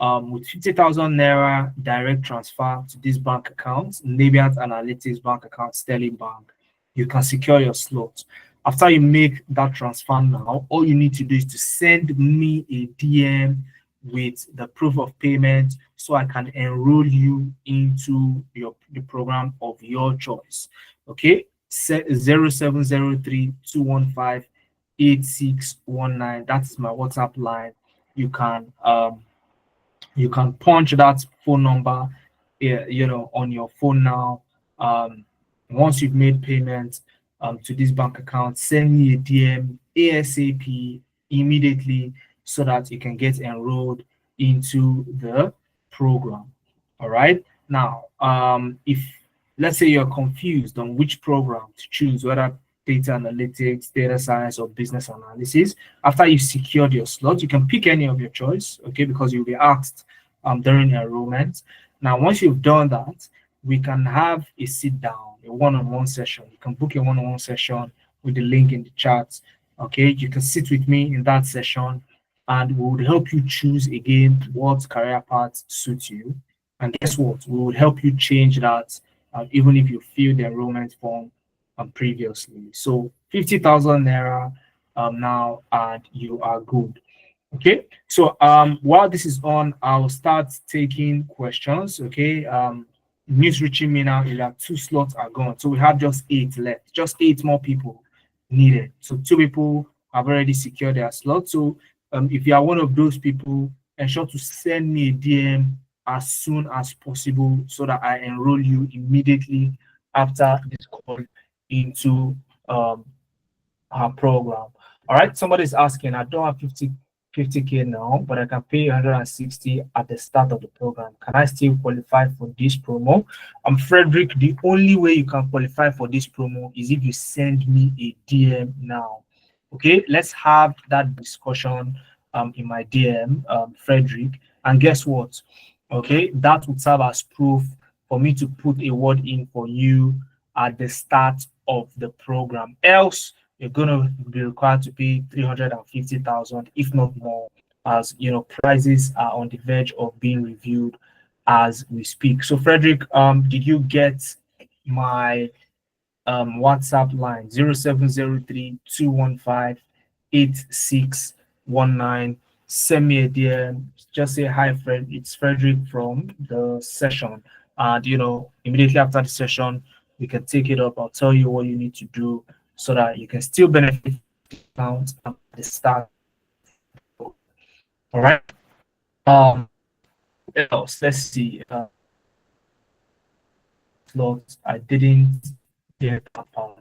With 50,000 naira direct transfer to this bank account, Nabiant Analytics bank account, Sterling Bank, you can secure your slot. After you make that transfer now, all you need to do is to send me a DM with the proof of payment so I can enroll you into the program of your choice. Okay, 0703-215-8619. That's my WhatsApp line. You can punch that phone number, on your phone now. Once you've made payment to this bank account, send me a DM ASAP immediately so that you can get enrolled into the program. All right. Now, if let's say you're confused on which program to choose, whether data analytics, data science, or business analysis, after you've secured your slot, you can pick any of your choice, okay, because you'll be asked during enrollment. Now, once you've done that, we can have a sit down, a one-on-one session. You can book a one-on-one session with the link in the chat. Okay, you can sit with me in that session, and we would help you choose again what career path suits you. And guess what? We would help you change that, even if you fill the enrollment form previously. So 50,000 naira now, and you are good. Okay, so while this is on, I'll start taking questions. Okay, news reaching me now is that 2 slots are gone, so we have just 8 left, just 8 more people needed. So 2 people have already secured their slot. So if you are one of those people, ensure to send me a DM as soon as possible so that I enroll you immediately after this call into our program. All right, somebody's asking, I don't have 50K now, but I can pay 160 at the start of the program. Can I still qualify for this promo? Frederick, the only way you can qualify for this promo is if you send me a DM now. Okay, let's have that discussion in my DM, Frederick. And guess what? Okay, that would serve as proof for me to put a word in for you at the start of the program. Else, you're going to be required to pay 350,000, if not more, as prices are on the verge of being reviewed as we speak. So, Frederick, did you get my WhatsApp line 0703-215-8619? Send me a DM. Just say hi, Fred. It's Frederick from the session, and immediately after the session, we can take it up. I'll tell you what you need to do so that you can still benefit from at the start. All right. Else, let's see. Slots I didn't get that part.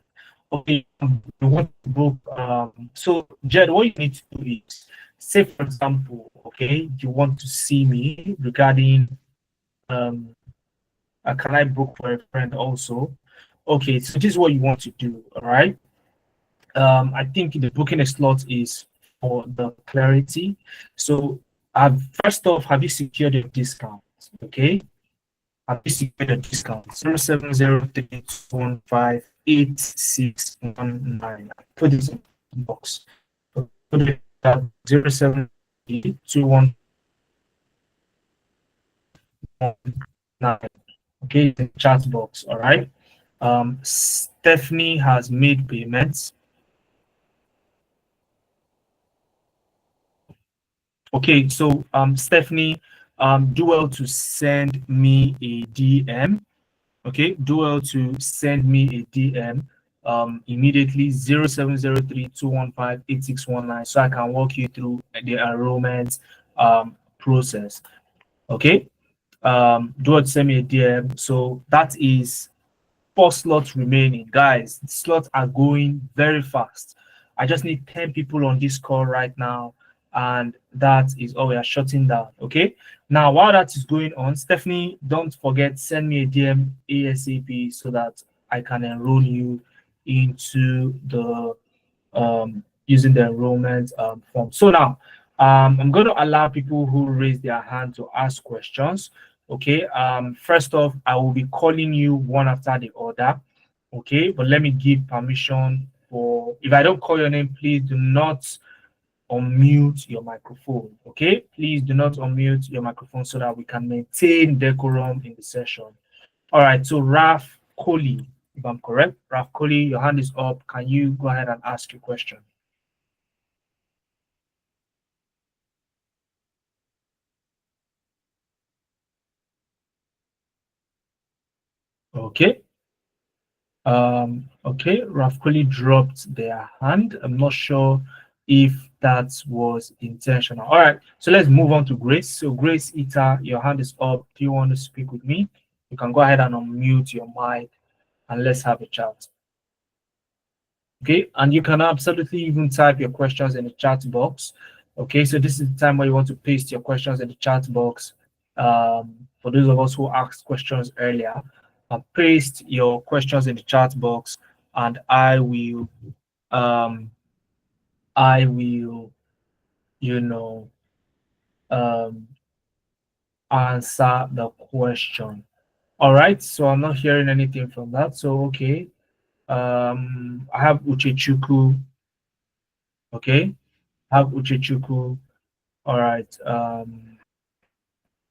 Okay, you want to book. So Jed, what you need to do is, say for example, okay, you want to see me regarding um, can I book for a friend also? Okay, so this is what you want to do, all right? I think the booking a slot is for the clarity. So, first off, have you secured your discount? Okay, have you secured your discount? 0703215861 Put this in the box. Put it at 0721. Okay, the chat box. All right. Stephanie has made payments. Okay, so Stephanie, do well to send me a DM. Okay, do well to send me a DM immediately 0703215861 so I can walk you through the enrollment process. Okay, do well to send me a DM. So that is 4 slots remaining. Guys, the slots are going very fast. I just need 10 people on this call right now, and that is all we are shutting down. Okay. Now, while that is going on, Stephanie, don't forget, send me a DM ASAP so that I can enroll you into the using the enrollment form. So now, I'm going to allow people who raise their hand to ask questions. Okay. First off, I will be calling you one after the other. Okay. But let me give permission for, if I don't call your name, please do not unmute your microphone. Okay. Please do not unmute your microphone so that we can maintain decorum in the session. All right. So Raf Kohli, if I'm correct, Raf Kohli, your hand is up. Can you go ahead and ask your question? Okay. Okay, Rafkoli dropped their hand. I'm not sure if that was intentional. All right, so let's move on to Grace. So Grace Ita, your hand is up. Do you want to speak with me? You can go ahead and unmute your mic and let's have a chat. Okay, and you can absolutely even type your questions in the chat box. Okay, so this is the time where you want to paste your questions in the chat box. For those of us who asked questions earlier, paste your questions in the chat box, and um, I will, you know, um, answer the question. All right, so I'm not hearing anything from that. So okay, I have Uchechuku. Okay, I have Uchechuku. All right.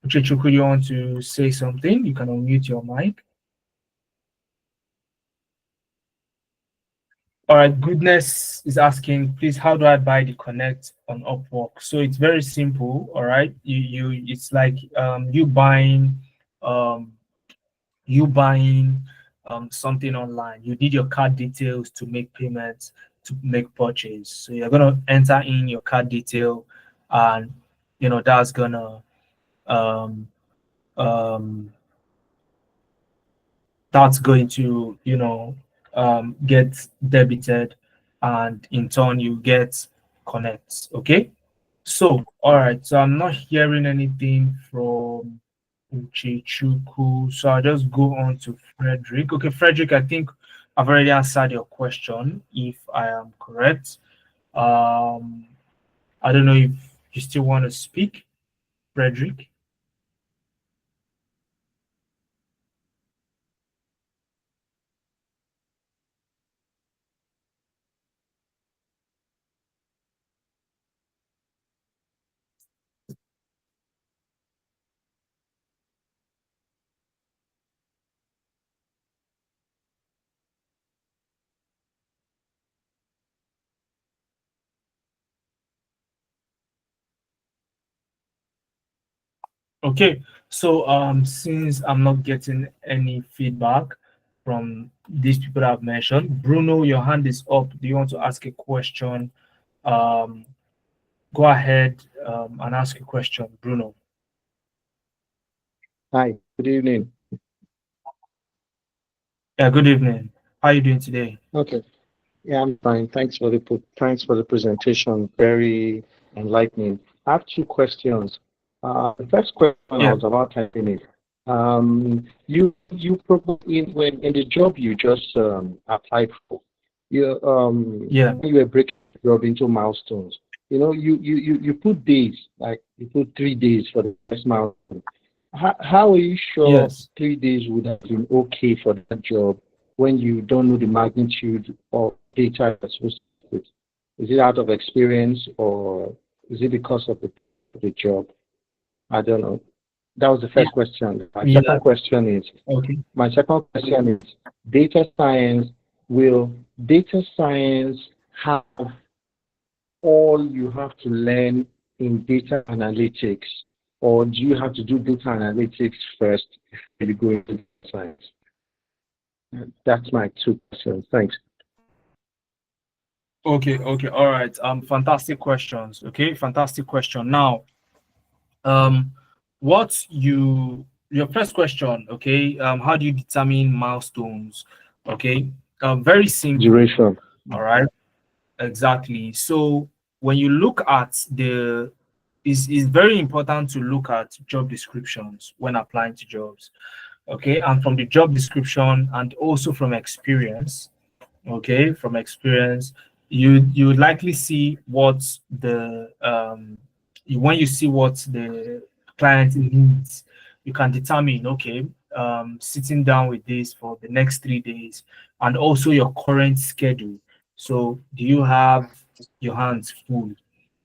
Uchechuku, you want to say something? You can unmute your mic. All right, Goodness is asking, please, how do I buy the Connect on Upwork? So it's very simple. All right, it's like um, you buying something online. You need your card details to make payments, to make purchase. So you're gonna enter in your card detail, and that's gonna um, um, that's going to get debited, and in turn you get connects. Okay, so all right, so I'm not hearing anything from Uchechuku, so I'll just go on to Frederick. Okay, Frederick, I think I've already answered your question, if I am correct. I don't know if you still want to speak, Frederick. Okay, so since I'm not getting any feedback from these people I've mentioned, Bruno, your hand is up. Do you want to ask a question? Um, Go ahead and ask a question, Bruno. Hi, good evening. Yeah, good evening. How are you doing today? Okay, yeah, I'm fine. Thanks for the presentation. Very enlightening. I have two questions. The first question I Yeah. was about typing it. You probably in the job you just applied for, Yeah. when you were breaking the job into milestones. You put days, like you put 3 days for the first milestone. How are you sure Yes. 3 days would have been okay for that job when you don't know the magnitude of data you're supposed to put? Is it out of experience or is it because of the job? I don't know. That was the Yeah. first question. My Yeah. second question is Okay. my second question is data science. Will data science have all you have to learn in data analytics, or do you have to do data analytics first before you go into data science? That's my two questions. Thanks. Okay. Okay. All right. Fantastic questions. Okay. Fantastic question. Now, um, your first question, okay, how do you determine milestones? Okay. Very simple. Duration. All right. Exactly. So when you look at it's very important to look at job descriptions when applying to jobs. Okay. And from the job description and also from experience, okay, from experience, you would likely see what when you see what the client needs, you can determine, okay, sitting down with this for the next 3 days, and also your current schedule. So do you have your hands full?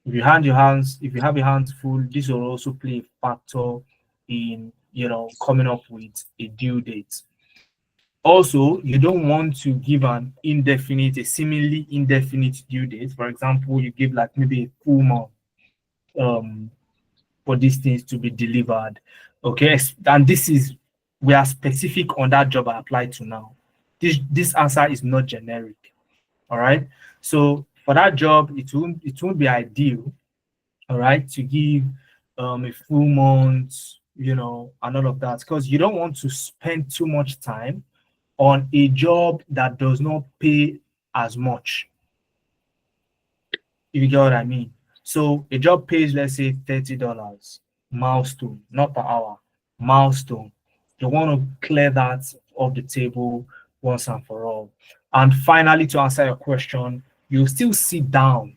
If you have your hands full, this will also play a factor in coming up with a due date. Also, you don't want to give a seemingly indefinite due date. For example, you give like maybe a full month um, for these things to be delivered. Okay, and we are specific on that job I applied to now. This answer is not generic. All right. So for that job, it won't be ideal, all right, to give a full month, and all of that, because you don't want to spend too much time on a job that does not pay as much, if you get what I mean. So a job pays, let's say, $30, milestone, not per hour, milestone. You want to clear that off the table once and for all. And finally, to answer your question, you still sit down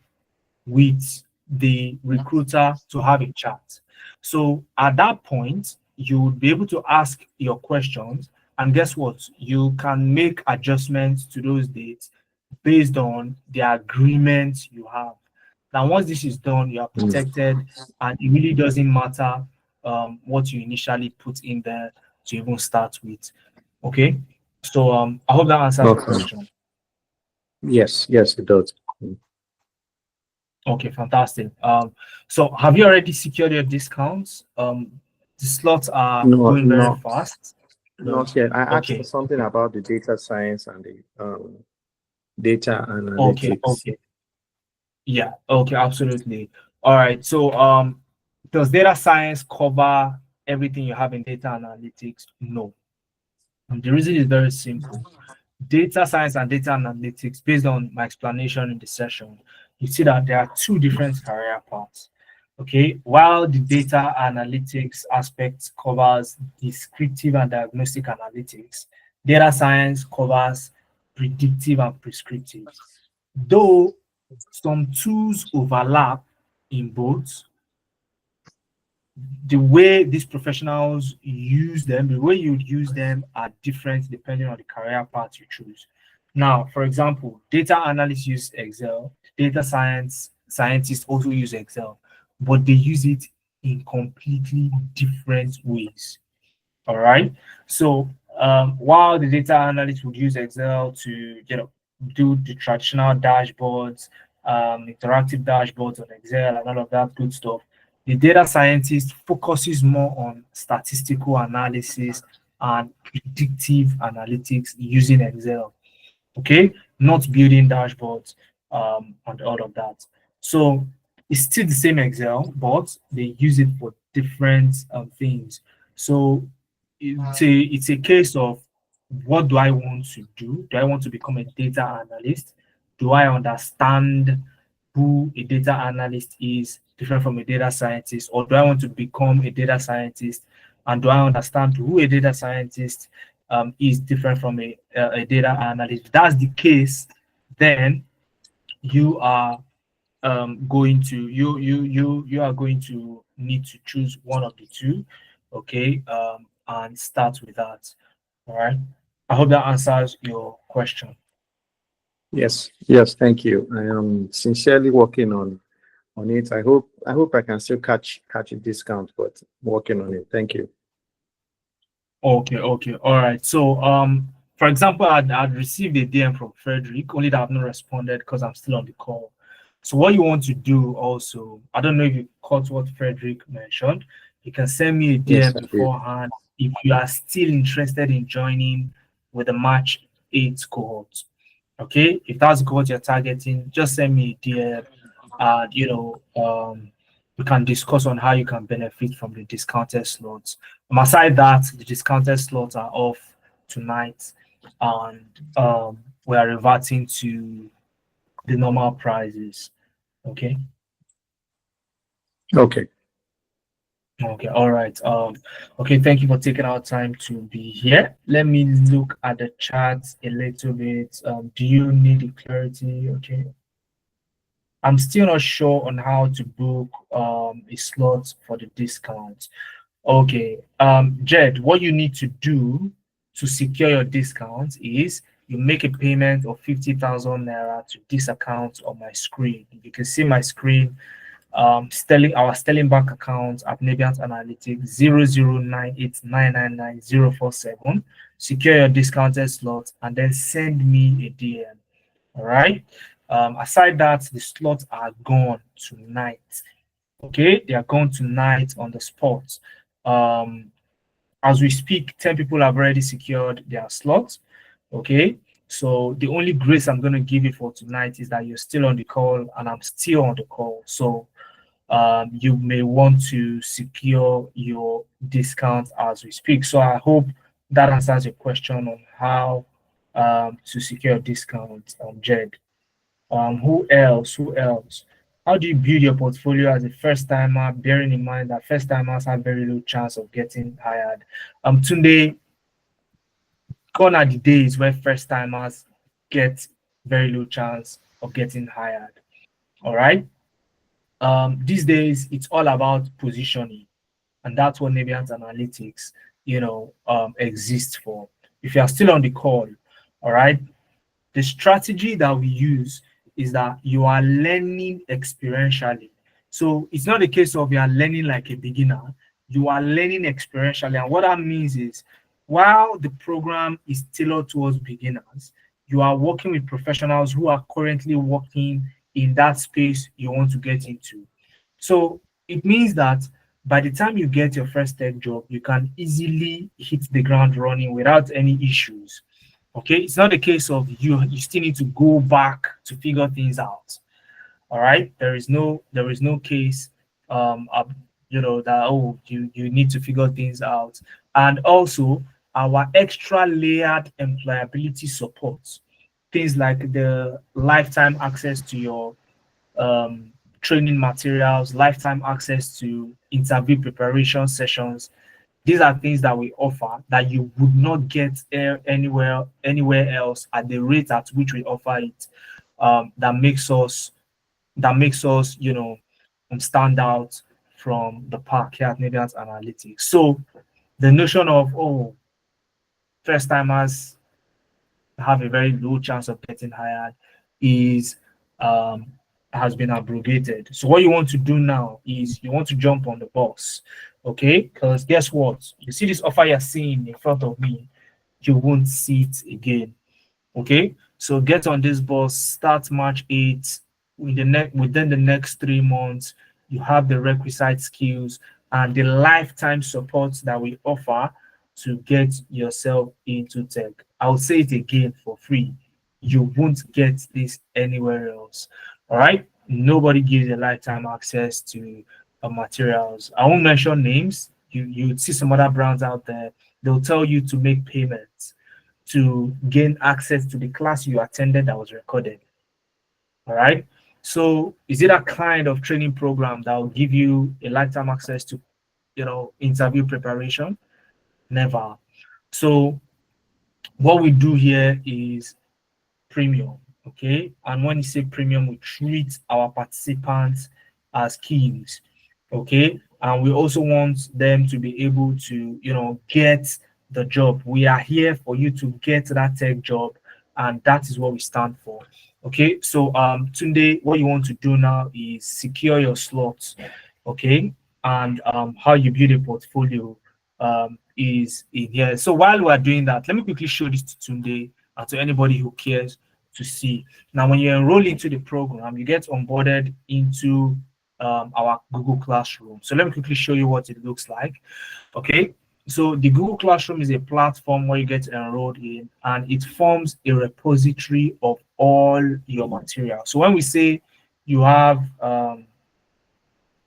with the recruiter to have a chat. So at that point, you would be able to ask your questions, and guess what? You can make adjustments to those dates based on the agreement you have. Now, once this is done, you are protected, and it really doesn't matter what you initially put in there to even start with. Okay, so I hope that answers your Okay. question. Yes, yes, it does. Okay, fantastic. So have you already secured your discounts? The slots are No, going very no, fast. No. not yet. I asked for Okay. something about the data science and the data Okay. analytics. Okay. Yeah. Okay. Absolutely. All right. So, does data science cover everything you have in data analytics? No. And the reason is very simple. Data science and data analytics, based on my explanation in the session, you see that there are two different career paths. Okay, while the data analytics aspect covers descriptive and diagnostic analytics, data science covers predictive and prescriptive. Though some tools overlap in both, the way these professionals use them, the way you use them are different depending on the career path you choose. Now, for example, data analysts use Excel, data scientists also use Excel, but they use it in completely different ways. All right. So while the data analyst would use Excel to do the traditional dashboards, interactive dashboards on Excel and all of that good stuff, the data scientist focuses more on statistical analysis and predictive analytics using Excel. Okay, not building dashboards and all of that. So it's still the same Excel, but they use it for different things. So it's a case of, what do I want to do? Do I want to become a data analyst? Do I understand who a data analyst is different from a data scientist, or do I want to become a data scientist and do I understand who a data scientist is different from a data analyst. If that's the case, then you are going to you are going to need to choose one of the two, okay, and start with that. All right. I hope that answers your question. Yes, yes, thank you. I am sincerely working on it. I hope I can still catch a discount, but working on it. Thank you. Okay, okay, all right. So, for example, I'd received a DM from Frederick, only that I've not responded because I'm still on the call. So, what you want to do also, I don't know if you caught what Frederick mentioned. You can send me a Yes, DM I did. beforehand if you are still interested in joining with the March 8 cohort. Okay, if that's the cohort you're targeting, just send me a DM, and we can discuss on how you can benefit from the discounted slots. Aside that, the discounted slots are off tonight, and we are reverting to the normal prices. Okay. Okay. Okay. All right. Okay. Thank you for taking our time to be here. Let me look at the chat a little bit. Do you need the clarity? Okay. I'm still not sure on how to book a slot for the discount. Okay. Jed, what you need to do to secure your discount is you make a payment of 50,000 naira to this account on my screen. You can see my screen, our Sterling Bank account at Nebiant Analytics 0098999047. Secure your discounted slot and then send me a DM. All right. Aside that, the slots are gone tonight. Okay, they are gone tonight on the spot. Um, as we speak, 10 people have already secured their slots. Okay, so the only grace I'm going to give you for tonight is that you're still on the call and I'm still on the call. So you may want to secure your discount as we speak. So I hope that answers your question on how to secure a discount, Jed. Who else? Who else? How do you build your portfolio as a first timer, bearing in mind that first timers have very low chance of getting hired? Today, gone are the days where first timers get very low chance of getting hired. All right. These days, it's all about positioning, and that's what Nebiant Analytics, exists for. If you are still on the call, all right, the strategy that we use is that you are learning experientially. So it's not a case of you are learning like a beginner, you are learning experientially. And what that means is while the program is tailored towards beginners, you are working with professionals who are currently working in that space you want to get into. So it means that by the time you get your first tech job, you can easily hit the ground running without any issues. Okay, it's not a case of you still need to go back to figure things out. All right, there is no case that you need to figure things out. And also our extra layered employability support, things like the lifetime access to your training materials, lifetime access to interview preparation sessions. These are things that we offer that you would not get anywhere else at the rate at which we offer it. That makes us stand out from the pack here at Nadiant Analytics. So the notion of first timers have a very low chance of getting hired is um, has been abrogated. So what you want to do now is you want to jump on the bus, okay? Because guess what? You see this offer you're seeing in front of me, you won't see it again. Okay, so get on this bus, start March 8th. Within the next 3 months, you have the requisite skills and the lifetime support that we offer to get yourself into tech. I'll say it again for free. You won't get this anywhere else. All right. Nobody gives a lifetime access to materials. I won't mention names. You see some other brands out there. They'll tell you to make payments to gain access to the class you attended that was recorded. All right. So is it a kind of training program that will give you a lifetime access to interview preparation. Never. So what we do here is premium. Okay. And when you say premium, we treat our participants as kings. Okay. And we also want them to be able to, get the job. We are here for you to get that tech job, and that is what we stand for. Okay. So Tunde, what you want to do now is secure your slots. Okay. And how you build a portfolio is in here. So while we're doing that, let me quickly show this to Tunde and to anybody who cares to see. Now, when you enroll into the program, you get onboarded into our Google Classroom. So let me quickly show you what it looks like. Okay, so the Google Classroom is a platform where you get enrolled in, and it forms a repository of all your material. So when we say you have,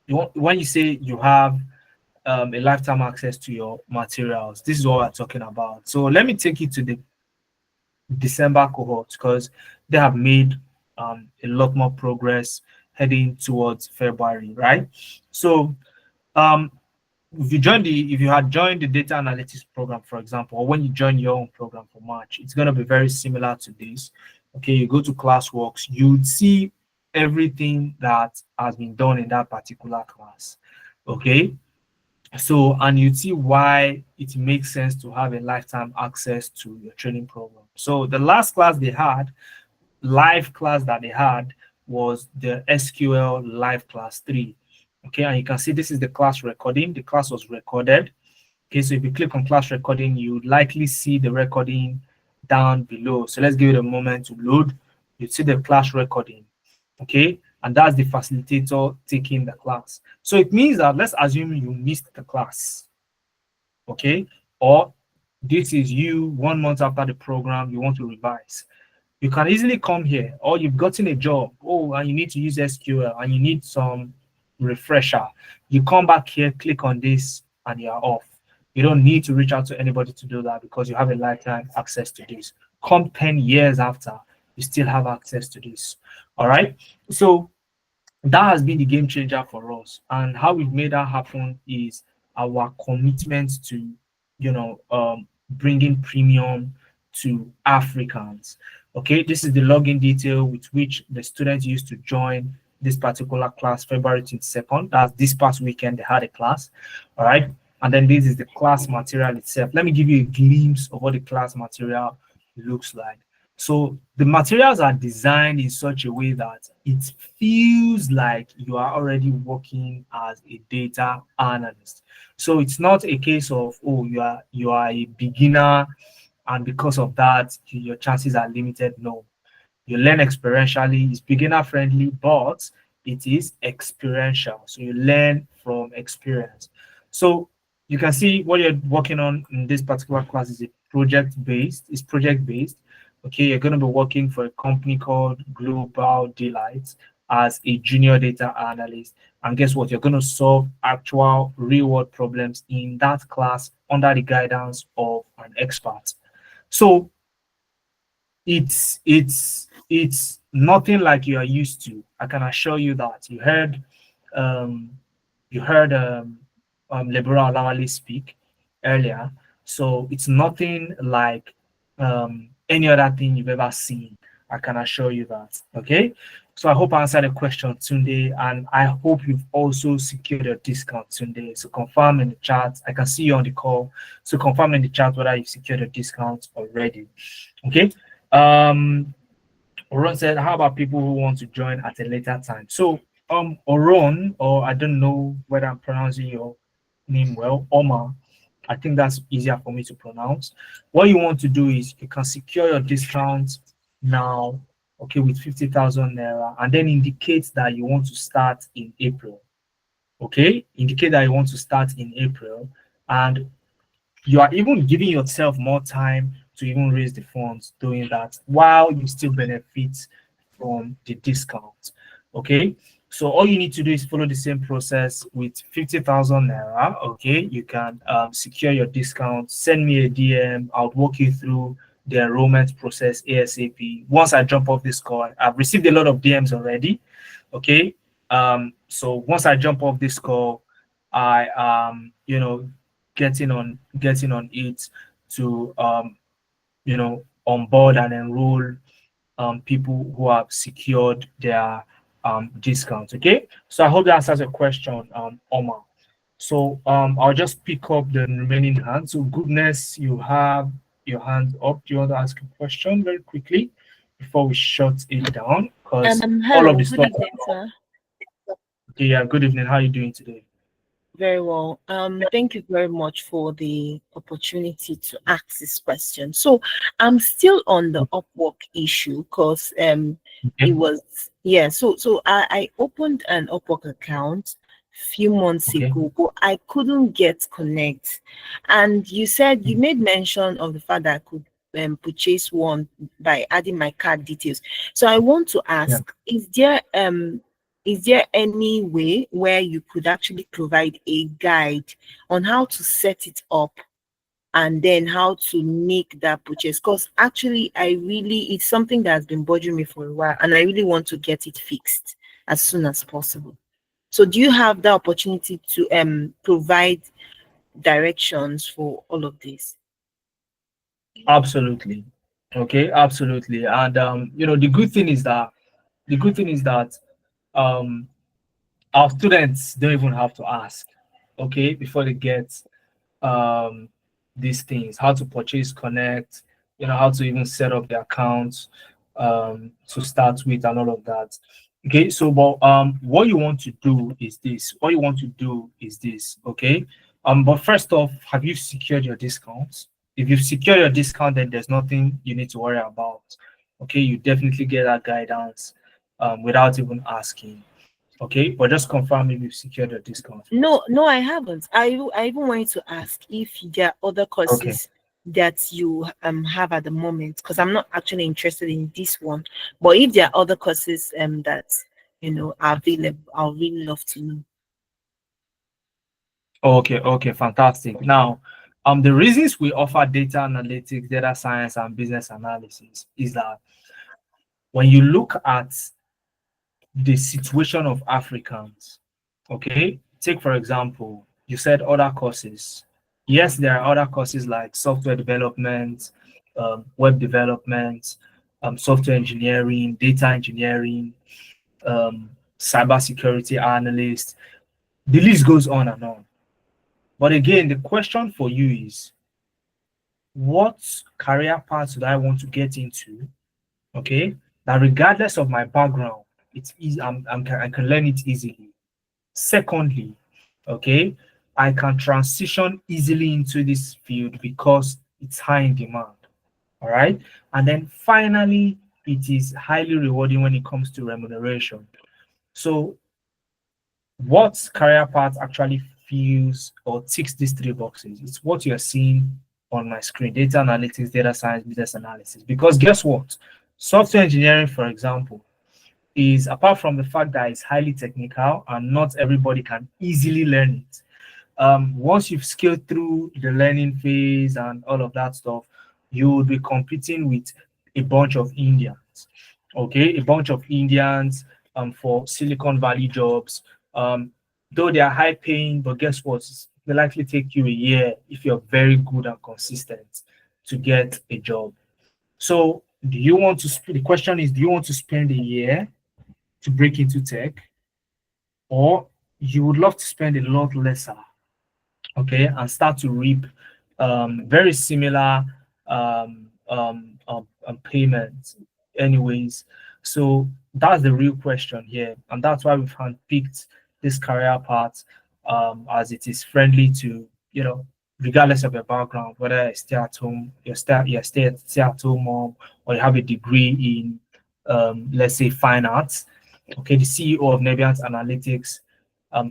when you say you have a lifetime access to your materials, this is what we're talking about. So let me take you to the December cohort because they have made a lot more progress heading towards February, right? So if you had joined the data analytics program, for example, or when you join your own program for March, it's going to be very similar to this. Okay, you go to Classworks, you'd see everything that has been done in that particular class. Okay, so, and you see why it makes sense to have a lifetime access to your training program. So the last class they had, live class that they had, was the SQL live class 3. Okay, and you can see this is the class recording. The class was recorded. Okay, so if you click on class recording, you would likely see the recording down below. So let's give it a moment to load. You see the class recording. Okay, and that's the facilitator taking the class. So it means that, let's assume you missed the class, okay, or this is you 1 month after the program, you want to revise. You can easily come here, or you've gotten a job, and you need to use SQL and you need some refresher. You come back here, click on this, and you're off. You don't need to reach out to anybody to do that because you have a lifetime access to this. Come 10 years after, you still have access to this. All right. So that has been the game changer for us. And how we've made that happen is our commitment to, bringing premium to Africans. Okay, this is the login detail with which the students used to join this particular class February 22nd. That's this past weekend, they had a class. All right. And then this is the class material itself. Let me give you a glimpse of what the class material looks like. So the materials are designed in such a way that it feels like you are already working as a data analyst. So it's not a case of, you are a beginner and because of that, your chances are limited. No, you learn experientially. It's beginner friendly, but it is experiential. So you learn from experience. So you can see what you're working on in this particular class is project based. Okay, you're going to be working for a company called Global Delight as a junior data analyst. And guess what? You're going to solve actual real world problems in that class under the guidance of an expert. So it's nothing like you are used to. I can assure you that. You heard Lebron Lawali speak earlier. So it's nothing like any other thing you've ever seen. I can assure you that. Okay. So I hope I answered the question, Tunde, and I hope you've also secured a discount, Tunde. So confirm in the chat. I can see you on the call. So confirm in the chat whether you've secured a discount already. Okay. Oron said, how about people who want to join at a later time? So Oron, or I don't know whether I'm pronouncing your name well, Omar. I think that's easier for me to pronounce. What you want to do is you can secure your discount now, okay, with 50,000 naira, and then indicate that you want to start in April. Okay, indicate that you want to start in April, and you are even giving yourself more time to even raise the funds doing that while you still benefit from the discount. Okay, so all you need to do is follow the same process with 50,000 naira. Okay, you can secure your discount. Send me a DM. I'll walk you through the enrollment process ASAP. Once I jump off this call, I've received a lot of DMs already. Okay, so once I jump off this call, I am, getting on it to onboard and enroll people who have secured their discounts. Okay, so I hope that answers your question, Omar. So I'll just pick up the remaining hands. So goodness, you have your hand up. Do you want to ask a question very quickly before we shut it down? Because all of Hello, the good stuff. evening, sir. Okay, yeah, good evening. How are you doing today? Very well. Thank you very much for the opportunity to ask this question. So I'm still on the Upwork issue because it Okay. was yeah. So I opened an Upwork account few months Okay. ago, but I couldn't get connect. And you said you Mm. made mention of the fact that I could purchase one by adding my card details. So I want to Yeah. ask, is there any way where you could actually provide a guide on how to set it up and then how to make that purchase? Because actually, it's something that has been bothering me for a while and I really want to get it fixed as soon as possible. So, do you have the opportunity to provide directions for all of this? Absolutely. Okay, absolutely. And the good thing is that um our students don't even have to ask, okay, before they get um these things, how to purchase connect, how to even set up the accounts to start with and all of that. Okay, so but what you want to do is this. Okay. But first off, have you secured your discounts? If you've secured your discount, then there's nothing you need to worry about. Okay, you definitely get that guidance without even asking. Okay, but just confirm if you've secured your discount first. No, I haven't. I even wanted to ask if there are other Okay. courses that you have at the moment, because I'm not actually interested in this one. But if there are other courses that are available, I'll really love to know. Okay, fantastic. Now, the reasons we offer data analytics, data science, and business analysis is that when you look at the situation of Africans, okay, take for example, you said other courses. Yes, there are other courses like software development, web development, software engineering, data engineering, cybersecurity analyst. The list goes on and on. But again, the question for you is, what career path do I want to get into? Okay, that regardless of my background, it's easy. I can learn it easily. Secondly, okay, I can transition easily into this field because it's high in demand. All right, and then finally, it is highly rewarding when it comes to remuneration. So what career path actually fills or ticks these three boxes? It's what you're seeing on my screen: data analytics, data science, business analysis. Because guess what? Software engineering, for example, is, apart from the fact that it's highly technical and not everybody can easily learn it, once you've scaled through the learning phase and all of that stuff, you will be competing with a bunch of Indians. Okay, a bunch of Indians for Silicon Valley jobs. Though they are high paying, but guess what? They likely take you a year if you're very good and consistent to get a job. So, the question is, do you want to spend a year to break into tech, or you would love to spend a lot lesser, okay, and start to reap very similar payments anyways? So that's the real question here, and that's why we've handpicked this career path, as it is friendly to, regardless of your background, whether you stay at home, stay at home mom, or you have a degree in let's say fine arts. Okay, the CEO of Nebiant Analytics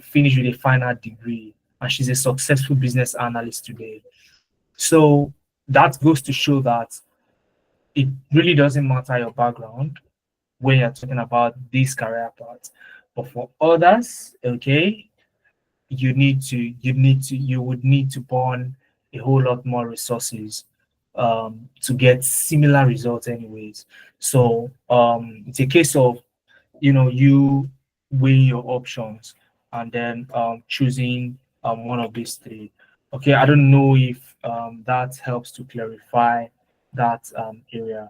finished with a fine art degree, and she's a successful business analyst today. So that goes to show that it really doesn't matter your background when you're talking about this career path. But for others, okay, you would need to burn a whole lot more resources to get similar results anyways. So it's a case of, you weighing your options and then choosing one of these three. Okay, I don't know if that helps to clarify that area.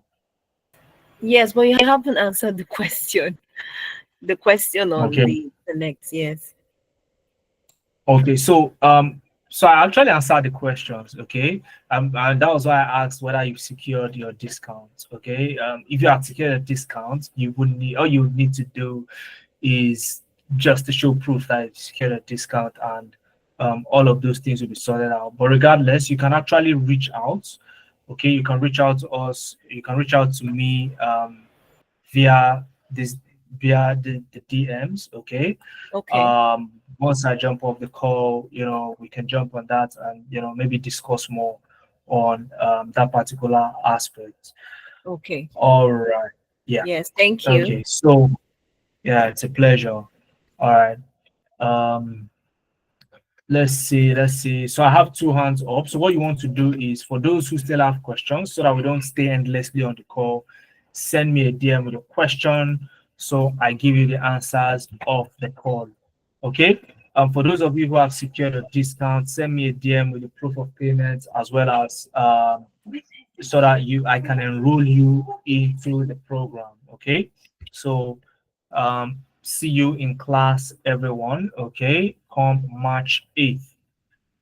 Yes, but you haven't answered the question. The question on Okay. the select, yes. Okay, so I actually answered the questions. Okay, and that was why I asked whether you secured your discount. Okay, if you have secured a discount, you would need all you would need to do is just to show proof that you secured a discount, and all of those things will be sorted out. But regardless, you can actually reach out. Okay, you can reach out to us. You can reach out to me via this via the DMs. Okay. Okay. Once I jump off the call, we can jump on that and maybe discuss more on that particular aspect. Okay. All right. Yeah. Yes, thank you. Okay. So yeah, it's a pleasure. All right. Um, let's see. So I have two hands up. So what you want to do is for those who still have questions, so that we don't stay endlessly on the call, send me a DM with a question so I give you the answers of the call. Okay. For those of you who have secured a discount, send me a DM with the proof of payment as well as so that I can enroll you into the program. Okay. So see you in class, everyone. Okay, come March 8th.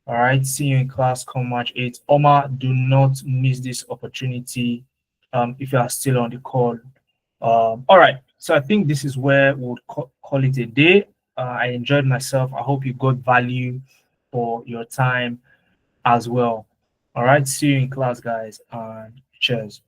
All right, see you in class come March 8th. Omar, do not miss this opportunity if you are still on the call. All right, so I think this is where we'll call it a day. I enjoyed myself. I hope you got value for your time as well. All right, see you in class, guys, and cheers.